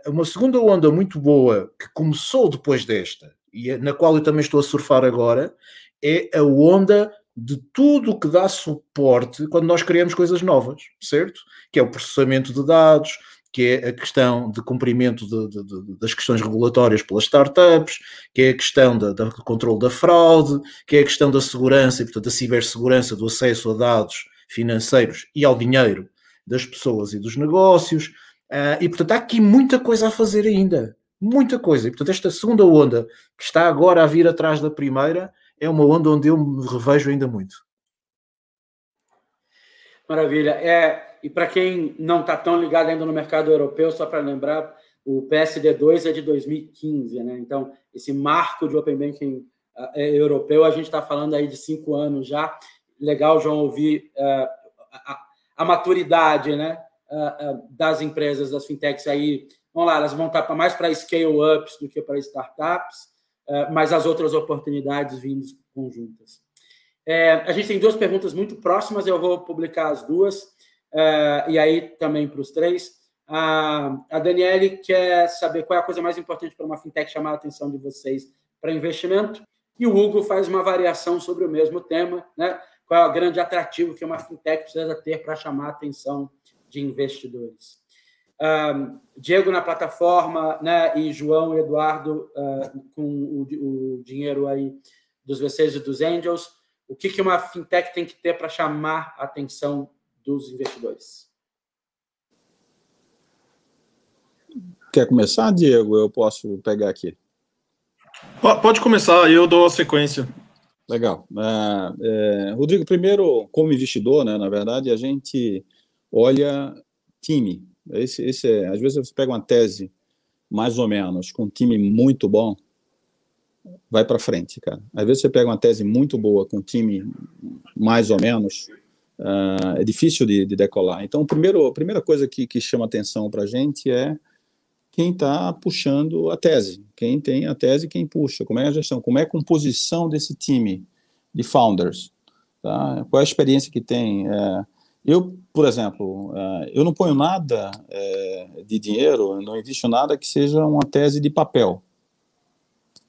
uma segunda onda muito boa que começou depois desta, e na qual eu também estou a surfar agora, é a onda de tudo o que dá suporte quando nós criamos coisas novas, certo? Que é o processamento de dados, que é a questão de cumprimento das questões regulatórias pelas startups, que é a questão do controle da fraude, que é a questão da segurança e, portanto, da cibersegurança, do acesso a dados financeiros e ao dinheiro das pessoas e dos negócios. E, portanto, há aqui muita coisa a fazer ainda. Muita coisa. E, portanto, esta segunda onda que está agora a vir atrás da primeira é uma onda onde eu me revejo ainda muito. Maravilha. E para quem não está tão ligado ainda no mercado europeu, só para lembrar, o PSD2 é de 2015, né? Então, esse marco de Open Banking europeu, a gente está falando aí de 5 anos já. Legal, João, ouvir a maturidade, né? Das empresas, das fintechs aí, vamos lá, elas vão estar mais para scale-ups do que para startups, mas as outras oportunidades vindo conjuntas. A gente tem 2 perguntas muito próximas, eu vou publicar as 2, e aí também para os 3. A Daniele quer saber qual é a coisa mais importante para uma fintech chamar a atenção de vocês para investimento, e o Hugo faz uma variação sobre o mesmo tema, né? Qual é o grande atrativo que uma fintech precisa ter para chamar a atenção de investidores. Diego na plataforma, né, e João e Eduardo com o dinheiro aí dos VCs e dos Angels, o que uma fintech tem que ter para chamar a atenção dos investidores? Quer começar, Diego? Eu posso pegar aqui. Pode começar, eu dou a sequência. Legal. Rodrigo, primeiro, como investidor, né, na verdade, a gente olha time. Às vezes você pega uma tese mais ou menos com um time muito bom, vai para frente, cara. Às vezes você pega uma tese muito boa com um time mais ou menos, é difícil de decolar. Então, a primeira coisa que chama atenção para a gente é quem está puxando a tese, quem tem a tese, quem puxa, como é a gestão, como é a composição desse time de founders, tá? Qual é a experiência que tem. Eu, por exemplo, eu não ponho nada de dinheiro, não invisto nada que seja uma tese de papel.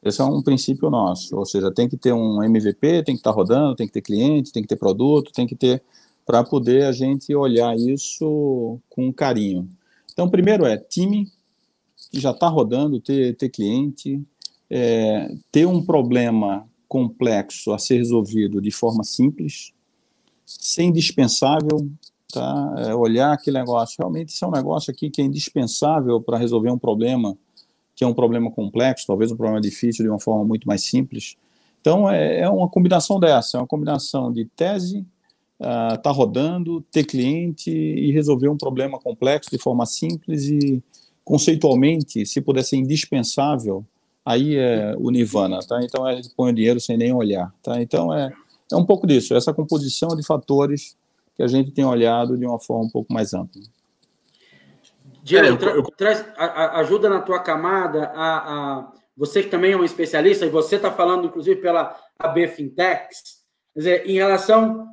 Esse é um princípio nosso, ou seja, tem que ter um MVP, tem que estar rodando, tem que ter cliente, tem que ter produto, tem que ter, para poder a gente olhar isso com carinho. Então, primeiro time que já está rodando, ter cliente, ter um problema complexo a ser resolvido de forma simples, ser indispensável, tá? Olhar aquele negócio, realmente isso é um negócio aqui que é indispensável para resolver um problema, que é um problema complexo, talvez um problema difícil de uma forma muito mais simples. Então, é uma combinação dessa, é uma combinação de tese, tá rodando, ter cliente e resolver um problema complexo de forma simples e, conceitualmente, se puder ser indispensável, aí é o nirvana, tá? Então, a gente põe o dinheiro sem nem olhar, tá? Então, é um pouco disso, essa composição de fatores que a gente tem olhado de uma forma um pouco mais ampla. Diego, traz ajuda na tua camada, você que também é um especialista, e você está falando, inclusive, pela AB Fintechs, quer dizer, em relação,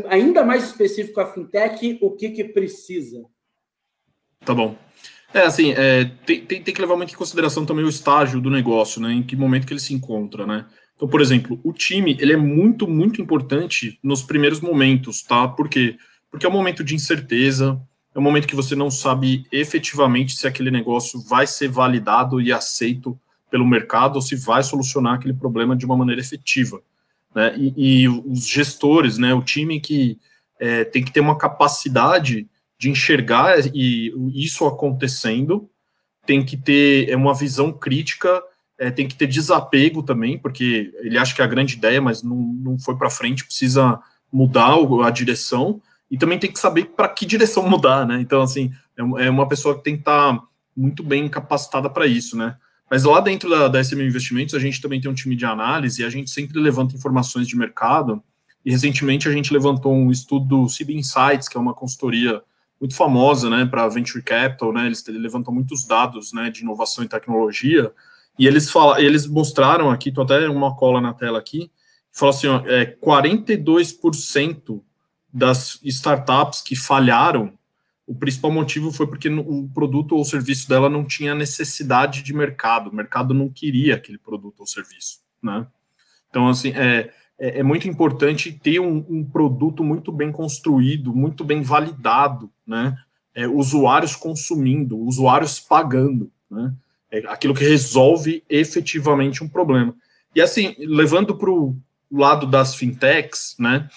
ainda mais específico à Fintech, o que precisa? Tá bom. Assim, tem que levar muito em consideração também o estágio do negócio, né, em que momento que ele se encontra, né. Então, por exemplo, o time, ele é muito, muito importante nos primeiros momentos, tá? Por quê? Porque é um momento de incerteza, é um momento que você não sabe efetivamente se aquele negócio vai ser validado e aceito pelo mercado ou se vai solucionar aquele problema de uma maneira efetiva, né? E os gestores, né, o time que tem que ter uma capacidade de enxergar isso acontecendo, tem que ter uma visão crítica, tem que ter desapego também, porque ele acha que é a grande ideia, mas não foi para frente, precisa mudar a direção, e também tem que saber para que direção mudar, né? Então, assim, é uma pessoa que tem que estar muito bem capacitada para isso, né? Mas lá dentro da SM Investimentos, a gente também tem um time de análise, e a gente sempre levanta informações de mercado, e recentemente a gente levantou um estudo do CB Insights, que é uma consultoria muito famosa, né, para Venture Capital, né, eles levantam muitos dados, né, de inovação e tecnologia, e eles mostraram aqui, tô até uma cola na tela aqui, fala assim, 42% das startups que falharam, o principal motivo foi porque o produto ou serviço dela não tinha necessidade de mercado, o mercado não queria aquele produto ou serviço, né. Então, assim, é muito importante ter um produto muito bem construído, muito bem validado, né? Usuários consumindo, usuários pagando, né? Aquilo que resolve efetivamente um problema. E assim, levando para o lado das fintechs, né?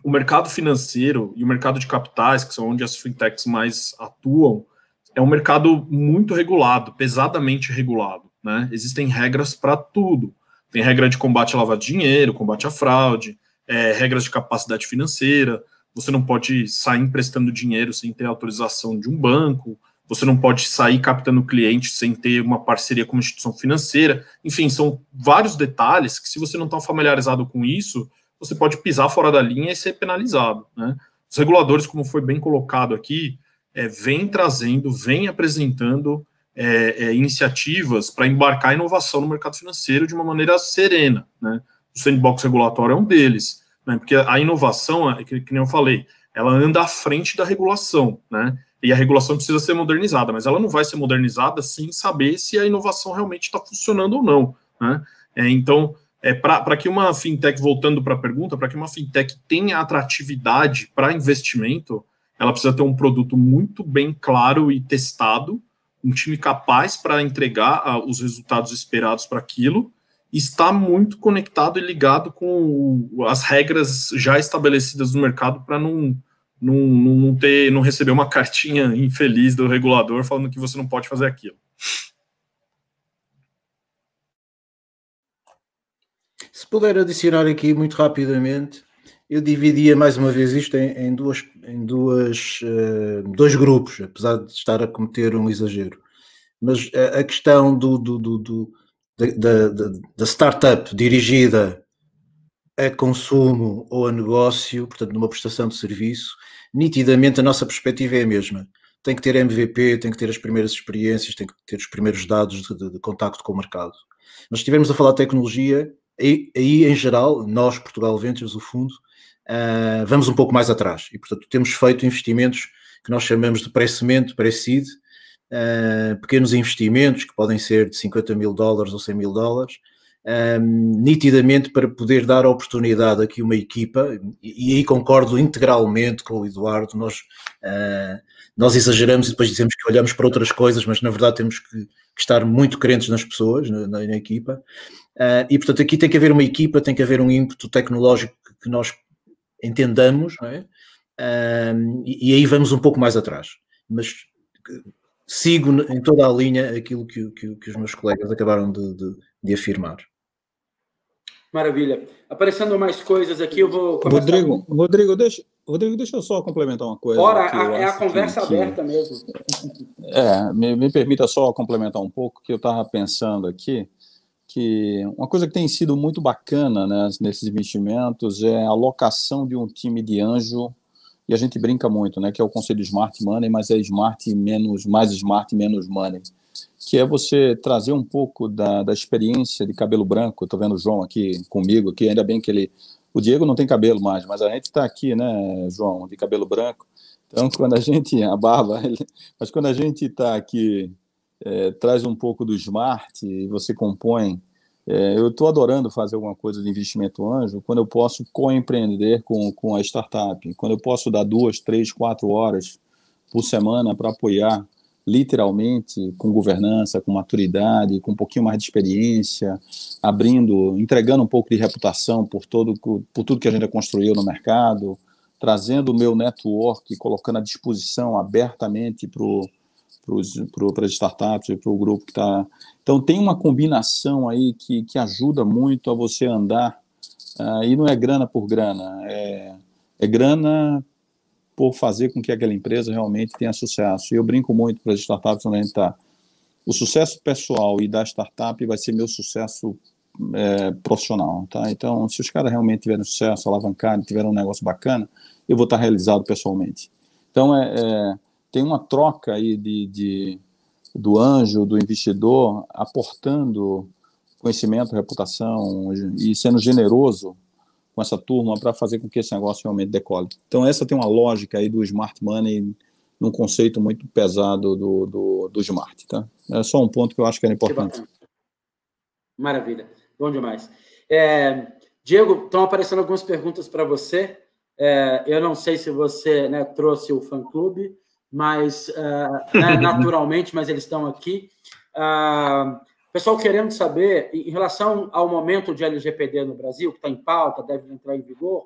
O mercado financeiro e o mercado de capitais, que são onde as fintechs mais atuam, é um mercado muito regulado, pesadamente regulado, né? Existem regras para tudo. Tem regra de combate à lavagem de dinheiro, combate à fraude, regras de capacidade financeira, você não pode sair emprestando dinheiro sem ter autorização de um banco, você não pode sair captando cliente sem ter uma parceria com uma instituição financeira, enfim, são vários detalhes que, se você não está familiarizado com isso, você pode pisar fora da linha e ser penalizado, né? Os reguladores, como foi bem colocado aqui, vêm trazendo, vêm apresentando iniciativas para embarcar a inovação no mercado financeiro de uma maneira serena, né? O sandbox regulatório é um deles, né? Porque a inovação, que nem eu falei, ela anda à frente da regulação, né? E a regulação precisa ser modernizada, mas ela não vai ser modernizada sem saber se a inovação realmente está funcionando ou não, né? Então, para que uma fintech, voltando para a pergunta, para que uma fintech tenha atratividade para investimento, ela precisa ter um produto muito bem claro e testado, um time capaz para entregar os resultados esperados para aquilo, e está muito conectado e ligado com as regras já estabelecidas no mercado para não receber uma cartinha infeliz do regulador falando que você não pode fazer aquilo. Se puder adicionar aqui muito rapidamente, eu dividia mais uma vez isto em dois grupos, apesar de estar a cometer um exagero. Mas a questão da startup dirigida a consumo ou a negócio, portanto, numa prestação de serviço, nitidamente a nossa perspectiva é a mesma. Tem que ter MVP, tem que ter as primeiras experiências, tem que ter os primeiros dados de contacto com o mercado. Mas se estivermos a falar de tecnologia, aí em geral, nós, Portugal Ventures, o fundo, vamos um pouco mais atrás. E, portanto, temos feito investimentos que nós chamamos de pré-semente, pré-seed, pequenos investimentos que podem ser de $50 mil ou $100 mil, nitidamente para poder dar a oportunidade aqui a uma equipa, e aí concordo integralmente com o Eduardo, nós exageramos e depois dizemos que olhamos para outras coisas, mas na verdade temos que estar muito crentes nas pessoas, na equipa, e portanto aqui tem que haver uma equipa, tem que haver um ímpeto tecnológico que nós entendamos, não é? E aí vamos um pouco mais atrás, mas sigo em toda a linha aquilo que os meus colegas acabaram de afirmar. Maravilha. Aparecendo mais coisas aqui, eu vou começar... Rodrigo, deixa eu só complementar uma coisa. Ora, é a conversa aberta mesmo. Me permita só complementar um pouco, que eu estava pensando aqui, que uma coisa que tem sido muito bacana, né, nesses investimentos é a alocação de um time de anjo, e a gente brinca muito, né, que é o conceito de Smart Money, mas é mais smart, menos money, que é você trazer um pouco da experiência de cabelo branco. Estou vendo o João aqui comigo, aqui, ainda bem que o Diego não tem cabelo mais, mas a gente está aqui, né, João, de cabelo branco, então quando a gente, a barba, mas quando a gente está aqui, traz um pouco do smart e você compõe, eu estou adorando fazer alguma coisa de investimento anjo, quando eu posso co-empreender com a startup, quando eu posso dar 2, 3, 4 horas por semana para apoiar, literalmente, com governança, com maturidade, com um pouquinho mais de experiência, entregando um pouco de reputação por tudo que a gente construiu no mercado, trazendo o meu network, colocando à disposição abertamente para as startups e para o grupo que está... Então, tem uma combinação aí que ajuda muito a você andar, e não é grana por grana, é grana por fazer com que aquela empresa realmente tenha sucesso. E eu brinco muito para as startups onde a gente está. O sucesso pessoal e da startup vai ser meu sucesso profissional. Tá? Então, se os caras realmente tiverem sucesso, alavancarem, tiverem um negócio bacana, eu vou estar realizado pessoalmente. Então, tem uma troca aí do anjo, do investidor, aportando conhecimento, reputação e sendo generoso com essa turma para fazer com que esse negócio realmente decole. Então, essa tem uma lógica aí do Smart Money, num conceito muito pesado do Smart. Tá? É só um ponto que eu acho que era importante. Maravilha, bom demais. Diego, estão aparecendo algumas perguntas para você. Eu não sei se você, né, trouxe o fã-clube, mas naturalmente, mas eles estão aqui. Pessoal querendo saber, em relação ao momento de LGPD no Brasil, que está em pauta, deve entrar em vigor,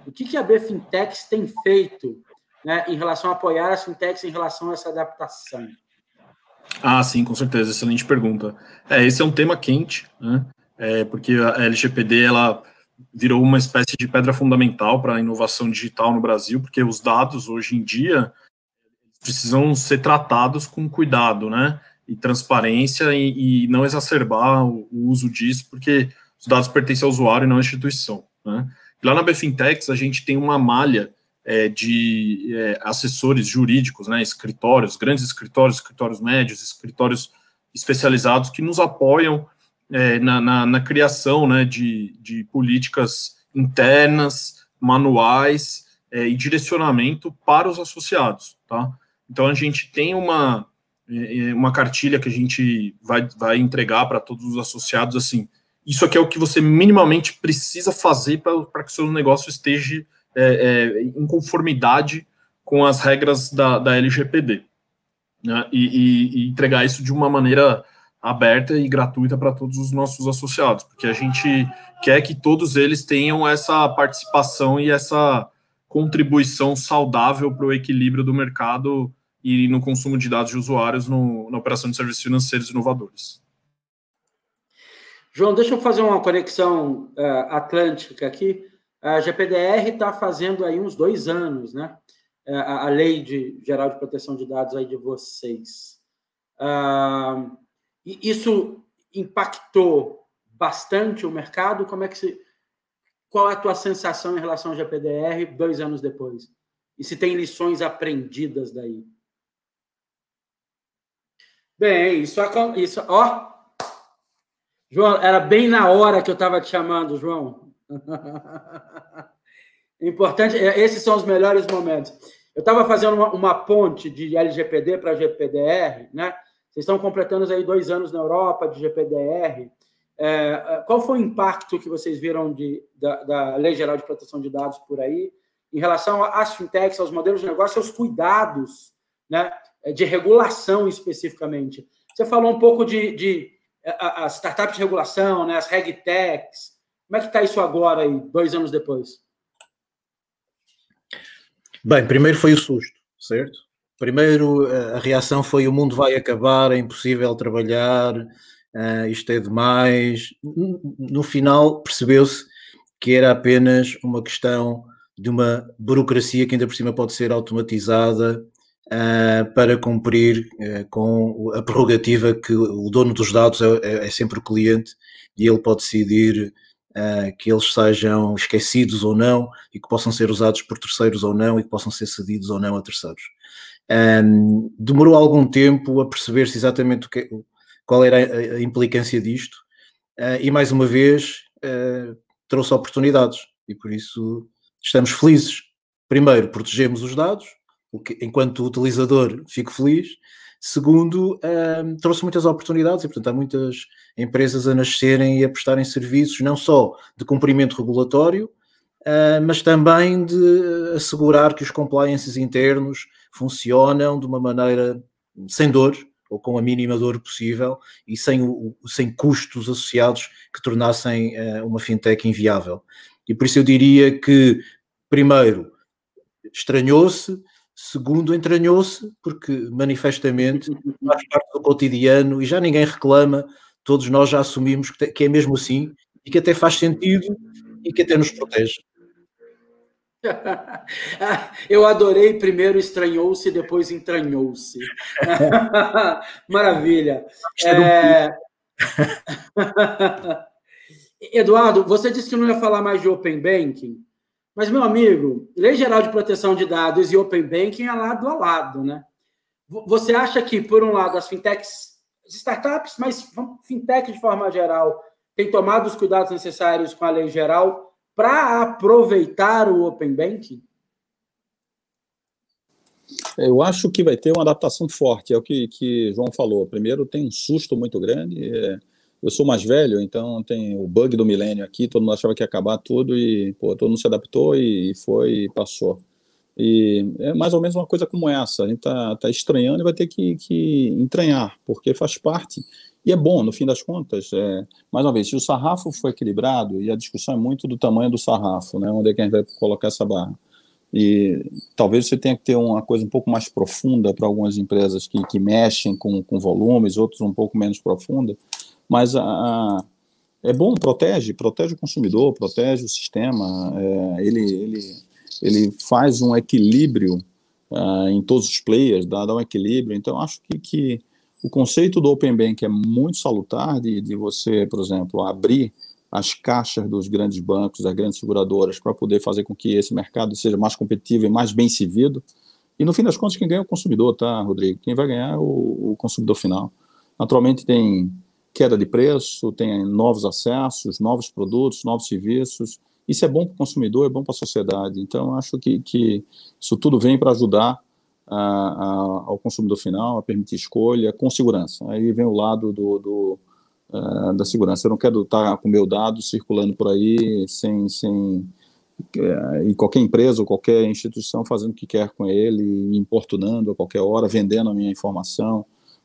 o que a BFintex tem feito, né, em relação a apoiar as fintechs em relação a essa adaptação? Sim, com certeza, excelente pergunta. Esse é um tema quente, né, porque a LGPD ela virou uma espécie de pedra fundamental para a inovação digital no Brasil, porque os dados, hoje em dia, precisam ser tratados com cuidado, né, e transparência e não exacerbar o uso disso, porque os dados pertencem ao usuário e não à instituição. Né? E lá na BFintex, a gente tem uma malha de assessores jurídicos, né, escritórios, grandes escritórios, escritórios médios, escritórios especializados que nos apoiam na criação, né, de políticas internas, manuais e direcionamento para os associados. Tá? Então, a gente tem uma cartilha que a gente vai entregar para todos os associados, assim, isso aqui é o que você minimamente precisa fazer para que o seu negócio esteja em conformidade com as regras da LGPD, né, e entregar isso de uma maneira aberta e gratuita para todos os nossos associados, porque a gente quer que todos eles tenham essa participação e essa contribuição saudável para o equilíbrio do mercado e no consumo de dados de usuários na operação de serviços financeiros inovadores. João, deixa eu fazer uma conexão atlântica aqui. A GPDR está fazendo aí uns 2 anos, né? A Lei Geral de Proteção de Dados aí de vocês. E isso impactou bastante o mercado? Qual é a tua sensação em relação ao GPDR 2 anos depois? E se tem lições aprendidas daí? Bem, isso ó, João, era bem na hora que eu estava te chamando, João. Importante, esses são os melhores momentos. Eu estava fazendo uma ponte de LGPD para GPDR, né? Vocês estão completando aí 2 anos na Europa de GPDR. Qual foi o impacto que vocês viram da Lei Geral de Proteção de Dados por aí, em relação às fintechs, aos modelos de negócio, aos cuidados, né, de regulação especificamente? Você falou um pouco as startups de regulação, né, as regtechs. Como é que está isso agora, aí, 2 anos depois? Bem, primeiro foi o susto, certo? Primeiro a reação foi: o mundo vai acabar, é impossível trabalhar, isto é demais. No final percebeu-se que era apenas uma questão de uma burocracia que ainda por cima pode ser automatizada para cumprir com a prerrogativa que o dono dos dados é sempre o cliente, e ele pode decidir que eles sejam esquecidos ou não, e que possam ser usados por terceiros ou não, e que possam ser cedidos ou não a terceiros. Demorou algum tempo a perceber-se exatamente qual era a implicância disto, e mais uma vez trouxe oportunidades, e por isso estamos felizes. Primeiro, protegemos os dados, enquanto utilizador fico feliz. Segundo, trouxe muitas oportunidades, e portanto há muitas empresas a nascerem e a prestarem serviços não só de cumprimento regulatório, mas também de assegurar que os compliances internos funcionam de uma maneira sem dor, ou com a mínima dor possível, e sem custos associados que tornassem uma fintech inviável. E por isso eu diria que, primeiro, estranhou-se. Segundo, entranhou-se, porque manifestamente faz parte do cotidiano e já ninguém reclama, todos nós já assumimos que é mesmo assim, e que até faz sentido e que até nos protege. Eu adorei, primeiro estranhou-se, depois entranhou-se. Maravilha. Eduardo, você disse que não ia falar mais de Open Banking, mas, meu amigo, Lei Geral de Proteção de Dados e Open Banking é lado a lado, né? Você acha que, por um lado, as fintechs, as startups, mas fintech de forma geral, têm tomado os cuidados necessários com a lei geral para aproveitar o Open Banking? Eu acho que vai ter uma adaptação forte, é o que João falou. Primeiro, tem um susto muito grande. Eu sou mais velho, então tem o bug do milênio aqui, todo mundo achava que ia acabar tudo e todo mundo se adaptou e foi e passou. E é mais ou menos uma coisa como essa, a gente tá estranhando e vai ter que entranhar, porque faz parte, e é bom, no fim das contas. Mais uma vez, se o sarrafo for equilibrado, e a discussão é muito do tamanho do sarrafo, né, onde é que a gente vai colocar essa barra, e talvez você tenha que ter uma coisa um pouco mais profunda para algumas empresas que mexem com volumes, outros um pouco menos profunda. Mas é bom, protege o consumidor, protege o sistema, ele faz um equilíbrio em todos os players, dá um equilíbrio. Então, acho que o conceito do Open Bank é muito salutar, de você, por exemplo, abrir as caixas dos grandes bancos, das grandes seguradoras, para poder fazer com que esse mercado seja mais competitivo e mais bem servido. E, no fim das contas, quem ganha é o consumidor, tá, Rodrigo? Quem vai ganhar é o consumidor final. Naturalmente, tem queda de preço, tem novos acessos, novos produtos, novos serviços. Isso é bom para o consumidor, é bom para a sociedade. Então, acho que isso tudo vem para ajudar ao consumidor final a permitir escolha com segurança. Aí vem o lado da segurança. Eu não quero estar com o meu dado circulando por aí em qualquer empresa ou qualquer instituição fazendo o que quer com ele, me importunando a qualquer hora, vendendo a minha informação.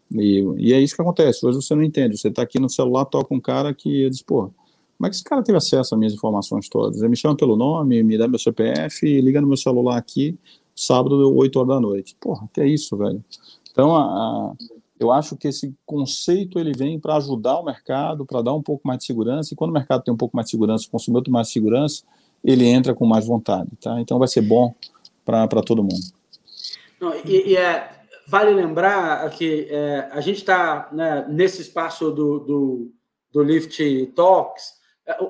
E é isso que acontece. Hoje você não entende. Você está aqui no celular, toca um cara que diz, pô, como é que esse cara teve acesso às minhas informações todas? Ele me chama pelo nome, me dá meu CPF e liga no meu celular aqui, sábado, 8 horas da noite. Porra, que é isso, velho? Então, Eu acho que esse conceito ele vem para ajudar o mercado, para dar um pouco mais de segurança, e quando o mercado tem um pouco mais de segurança, o consumidor tem mais segurança, ele entra com mais vontade, tá? Então vai ser bom para todo mundo. Não, vale lembrar que a gente está, né, nesse espaço do Lift Talks.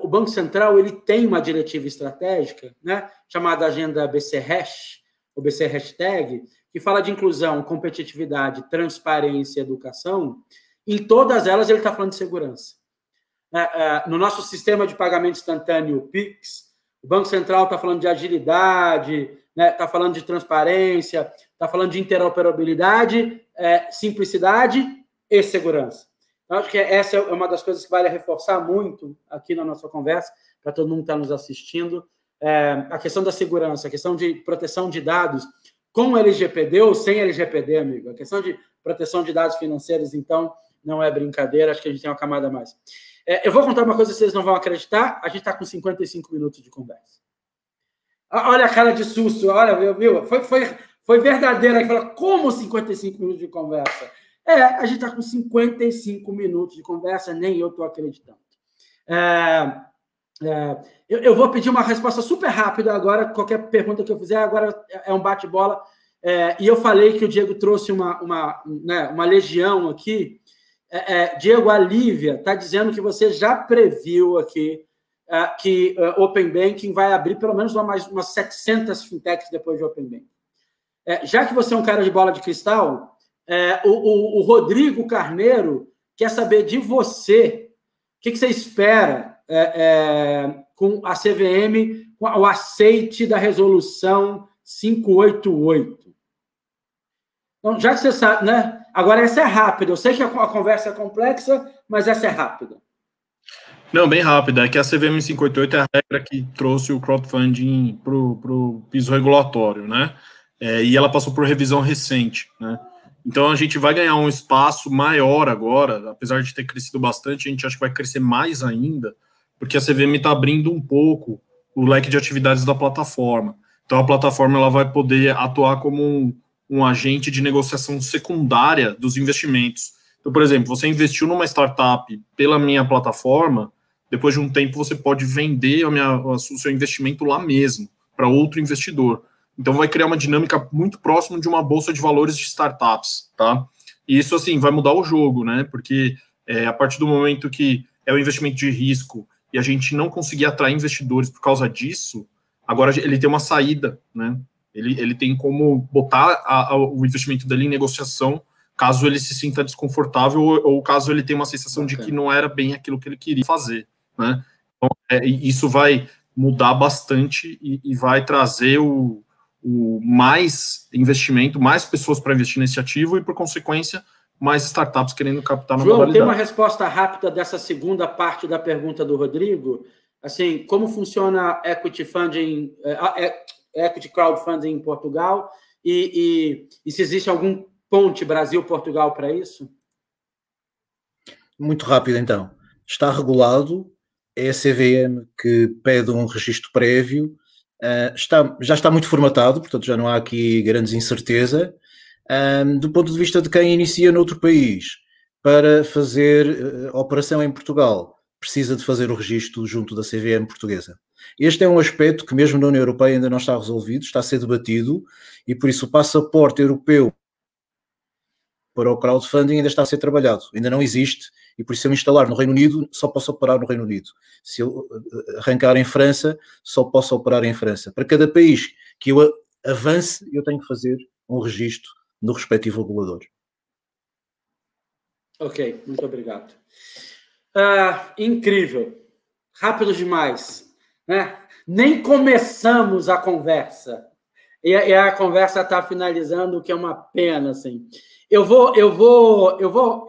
O Banco Central ele tem uma diretiva estratégica, né, chamada Agenda BC Hash, ou BC Hashtag, que fala de inclusão, competitividade, transparência e educação. Em todas elas, ele está falando de segurança. No nosso sistema de pagamento instantâneo, o PIX, o Banco Central está falando de agilidade, né, está falando de transparência, está falando de interoperabilidade, simplicidade e segurança. Eu acho que essa é uma das coisas que vale reforçar muito aqui na nossa conversa, para todo mundo que está nos assistindo. A questão da segurança, a questão de proteção de dados, com LGPD ou sem LGPD, amigo. A questão de proteção de dados financeiros, então, não é brincadeira, acho que a gente tem uma camada a mais. Eu vou contar uma coisa que vocês não vão acreditar, a gente está com 55 minutos de conversa. Olha a cara de susto, olha, viu? Foi verdadeira. Fala, como 55 minutos de conversa? A gente está com 55 minutos de conversa, nem eu estou acreditando. Eu vou pedir uma resposta super rápida agora, qualquer pergunta que eu fizer, agora é um bate-bola. E eu falei que o Diego trouxe uma legião aqui. Diego, a Lívia está dizendo que você já previu aqui que Open Banking vai abrir pelo menos mais umas 700 fintechs depois de Open Banking. Já que você é um cara de bola de cristal, o Rodrigo Carneiro quer saber de você o que você espera com a CVM, com o aceite da resolução 588. Então, já que você sabe, né? Agora, essa é rápida. Eu sei que a conversa é complexa, mas essa é rápida. Não, bem rápida. É que a CVM 588 é a regra que trouxe o crowdfunding para o piso regulatório, né? E ela passou por revisão recente, né? Então, a gente vai ganhar um espaço maior agora, apesar de ter crescido bastante, a gente acha que vai crescer mais ainda, porque a CVM está abrindo um pouco o leque de atividades da plataforma. Então, a plataforma ela vai poder atuar como um agente de negociação secundária dos investimentos. Então, por exemplo, você investiu numa startup pela minha plataforma, depois de um tempo você pode vender o seu investimento lá mesmo, para outro investidor. Então, vai criar uma dinâmica muito próxima de uma bolsa de valores de startups, tá? E isso, assim, vai mudar o jogo, né? Porque a partir do momento que é um investimento de risco e a gente não conseguir atrair investidores por causa disso, agora ele tem uma saída, né? Ele tem como botar o investimento dele em negociação caso ele se sinta desconfortável ou caso ele tenha uma sensação de que não era bem aquilo que ele queria fazer, né? Então, isso vai mudar bastante e vai trazer o mais investimento, mais pessoas para investir nesse ativo e, por consequência, mais startups querendo captar na modalidade. João, tem uma resposta rápida dessa segunda parte da pergunta do Rodrigo? Assim, como funciona equity funding, equity crowdfunding em Portugal e se existe algum ponte Brasil-Portugal para isso? Muito rápido, então. Está regulado, é a CVM que pede um registro prévio, já está muito formatado, portanto já não há aqui grandes incerteza. Do ponto de vista de quem inicia noutro país, para fazer operação em Portugal, precisa de fazer o registro junto da CVM portuguesa. Este é um aspecto que mesmo na União Europeia ainda não está resolvido, está a ser debatido, e por isso o passaporte europeu para o crowdfunding ainda está a ser trabalhado, ainda não existe, e por isso se eu instalar no Reino Unido, só posso operar no Reino Unido. Se eu arrancar em França, só posso operar em França. Para cada país que eu avance, eu tenho que fazer um registro no respectivo regulador. Ok, muito obrigado. Incrível. Rápido demais, né? Nem começamos a conversa. E a conversa está finalizando, o que é uma pena, assim. Eu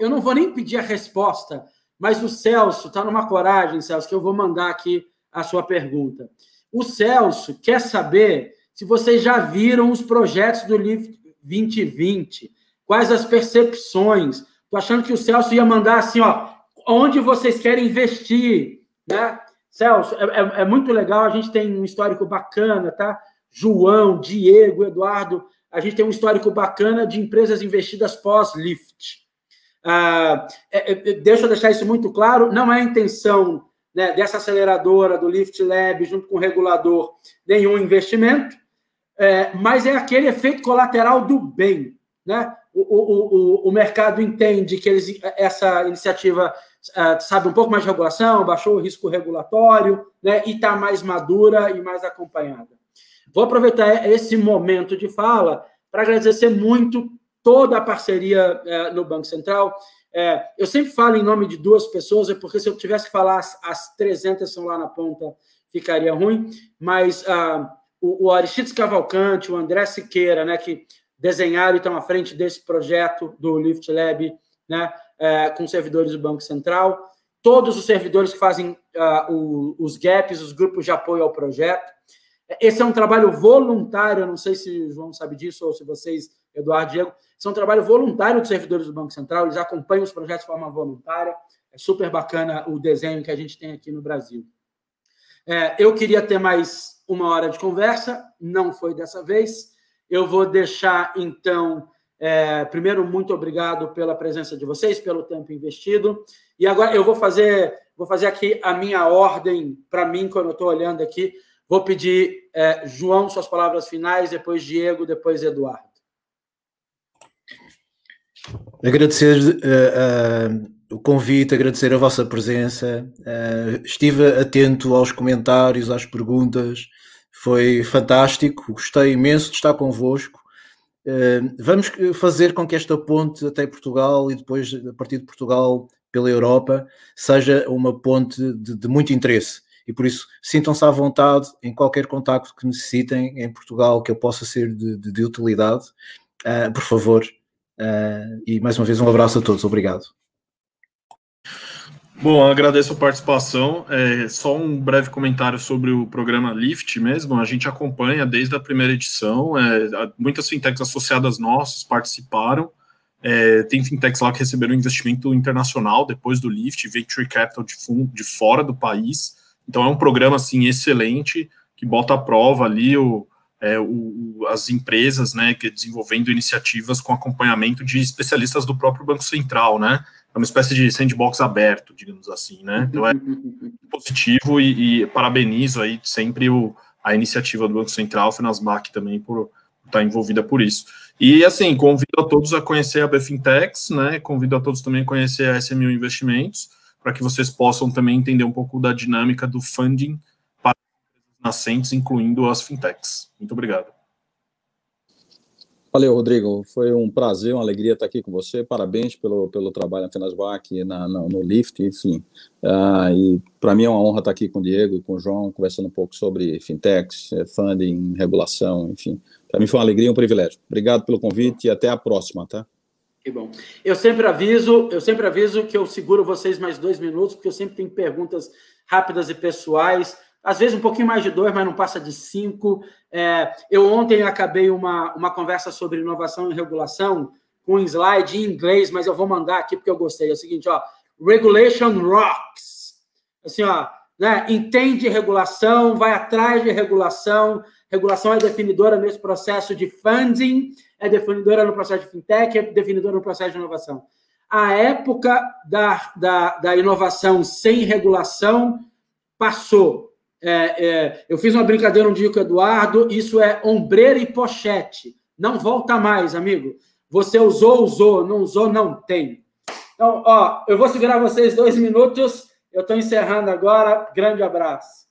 não vou nem pedir a resposta, mas o Celso está numa coragem, Celso, que eu vou mandar aqui a sua pergunta. O Celso quer saber se vocês já viram os projetos do Lift 2020, quais as percepções. Estou achando que o Celso ia mandar assim, ó, onde vocês querem investir, né? Celso, é muito legal, a gente tem um histórico bacana, tá? João, Diego, Eduardo, a gente tem um histórico bacana de empresas investidas pós-Lift. Deixa eu deixar isso muito claro, não é a intenção, né, dessa aceleradora, do Lift Lab, junto com o regulador, nenhum investimento, mas é aquele efeito colateral do bem, né? O mercado entende que essa iniciativa sabe um pouco mais de regulação, baixou o risco regulatório, né, e está mais madura e mais acompanhada. Vou aproveitar esse momento de fala para agradecer muito toda a parceria no Banco Central. Eu sempre falo em nome de duas pessoas, porque se eu tivesse que falar as 300 são lá na ponta, ficaria ruim, mas o Aristides Cavalcante, o André Siqueira, né, que desenharam e estão à frente desse projeto do Lift Lab, né, com servidores do Banco Central, todos os servidores que fazem os GAPs, os grupos de apoio ao projeto. Esse é um trabalho voluntário, eu não sei se o João sabe disso, ou se vocês, Eduardo, Diego, esse é um trabalho voluntário dos servidores do Banco Central, eles acompanham os projetos de forma voluntária, é super bacana o desenho que a gente tem aqui no Brasil. Eu queria ter mais 1 hora de conversa, não foi dessa vez. Eu vou deixar, então, primeiro, muito obrigado pela presença de vocês, pelo tempo investido. E agora eu vou fazer aqui a minha ordem, para mim, quando eu estou olhando aqui. Vou pedir, João, suas palavras finais, depois Diego, depois Eduardo. Agradecer o convite, agradecer a vossa presença. Estive atento aos comentários, às perguntas. Foi fantástico, gostei imenso de estar convosco. Vamos fazer com que esta ponte até Portugal e depois, a partir de Portugal, pela Europa, seja uma ponte de muito interesse. E por isso, sintam-se à vontade em qualquer contacto que necessitem em Portugal, que eu possa ser de utilidade. Por favor. E mais uma vez, um abraço a todos. Obrigado. Bom, agradeço a participação. Só um breve comentário sobre o programa Lift mesmo. A gente acompanha desde a primeira edição. Muitas fintechs associadas nossas participaram. Tem fintechs lá que receberam investimento internacional depois do Lift, Venture Capital de fora do país. Então, é um programa assim, excelente, que bota à prova ali as empresas, né, que desenvolvendo iniciativas com acompanhamento de especialistas do próprio Banco Central, né? É uma espécie de sandbox aberto, digamos assim, né? Então, é positivo e parabenizo aí sempre a iniciativa do Banco Central, a Finasbac também, por estar envolvida por isso. E, assim, convido a todos a conhecer a BFintex, né? Convido a todos também a conhecer a SMU Investimentos, para que vocês possam também entender um pouco da dinâmica do funding para nascentes, incluindo as fintechs. Muito obrigado. Valeu, Rodrigo. Foi um prazer, uma alegria estar aqui com você. Parabéns pelo trabalho na Finasbac e no Lift, enfim. E para mim é uma honra estar aqui com o Diego e com o João, conversando um pouco sobre fintechs, funding, regulação, enfim. Para mim foi uma alegria e um privilégio. Obrigado pelo convite e até a próxima, tá? Que bom. Eu sempre aviso que eu seguro vocês mais 2 minutos, porque eu sempre tenho perguntas rápidas e pessoais, às vezes um pouquinho mais de 2, mas não passa de 5. Eu ontem acabei uma conversa sobre inovação e regulação com um slide em inglês, mas eu vou mandar aqui porque eu gostei. É o seguinte, ó, regulation rocks. Assim, ó, né, entende regulação, vai atrás de regulação. Regulação é definidora nesse processo de funding, é definidora no processo de fintech, é definidora no processo de inovação. A época da inovação sem regulação passou. Eu fiz uma brincadeira um dia com o Eduardo, isso é ombreira e pochete. Não volta mais, amigo. Você usou, não usou, não tem. Então, ó, eu vou segurar vocês 2 minutos, eu estou encerrando agora. Grande abraço.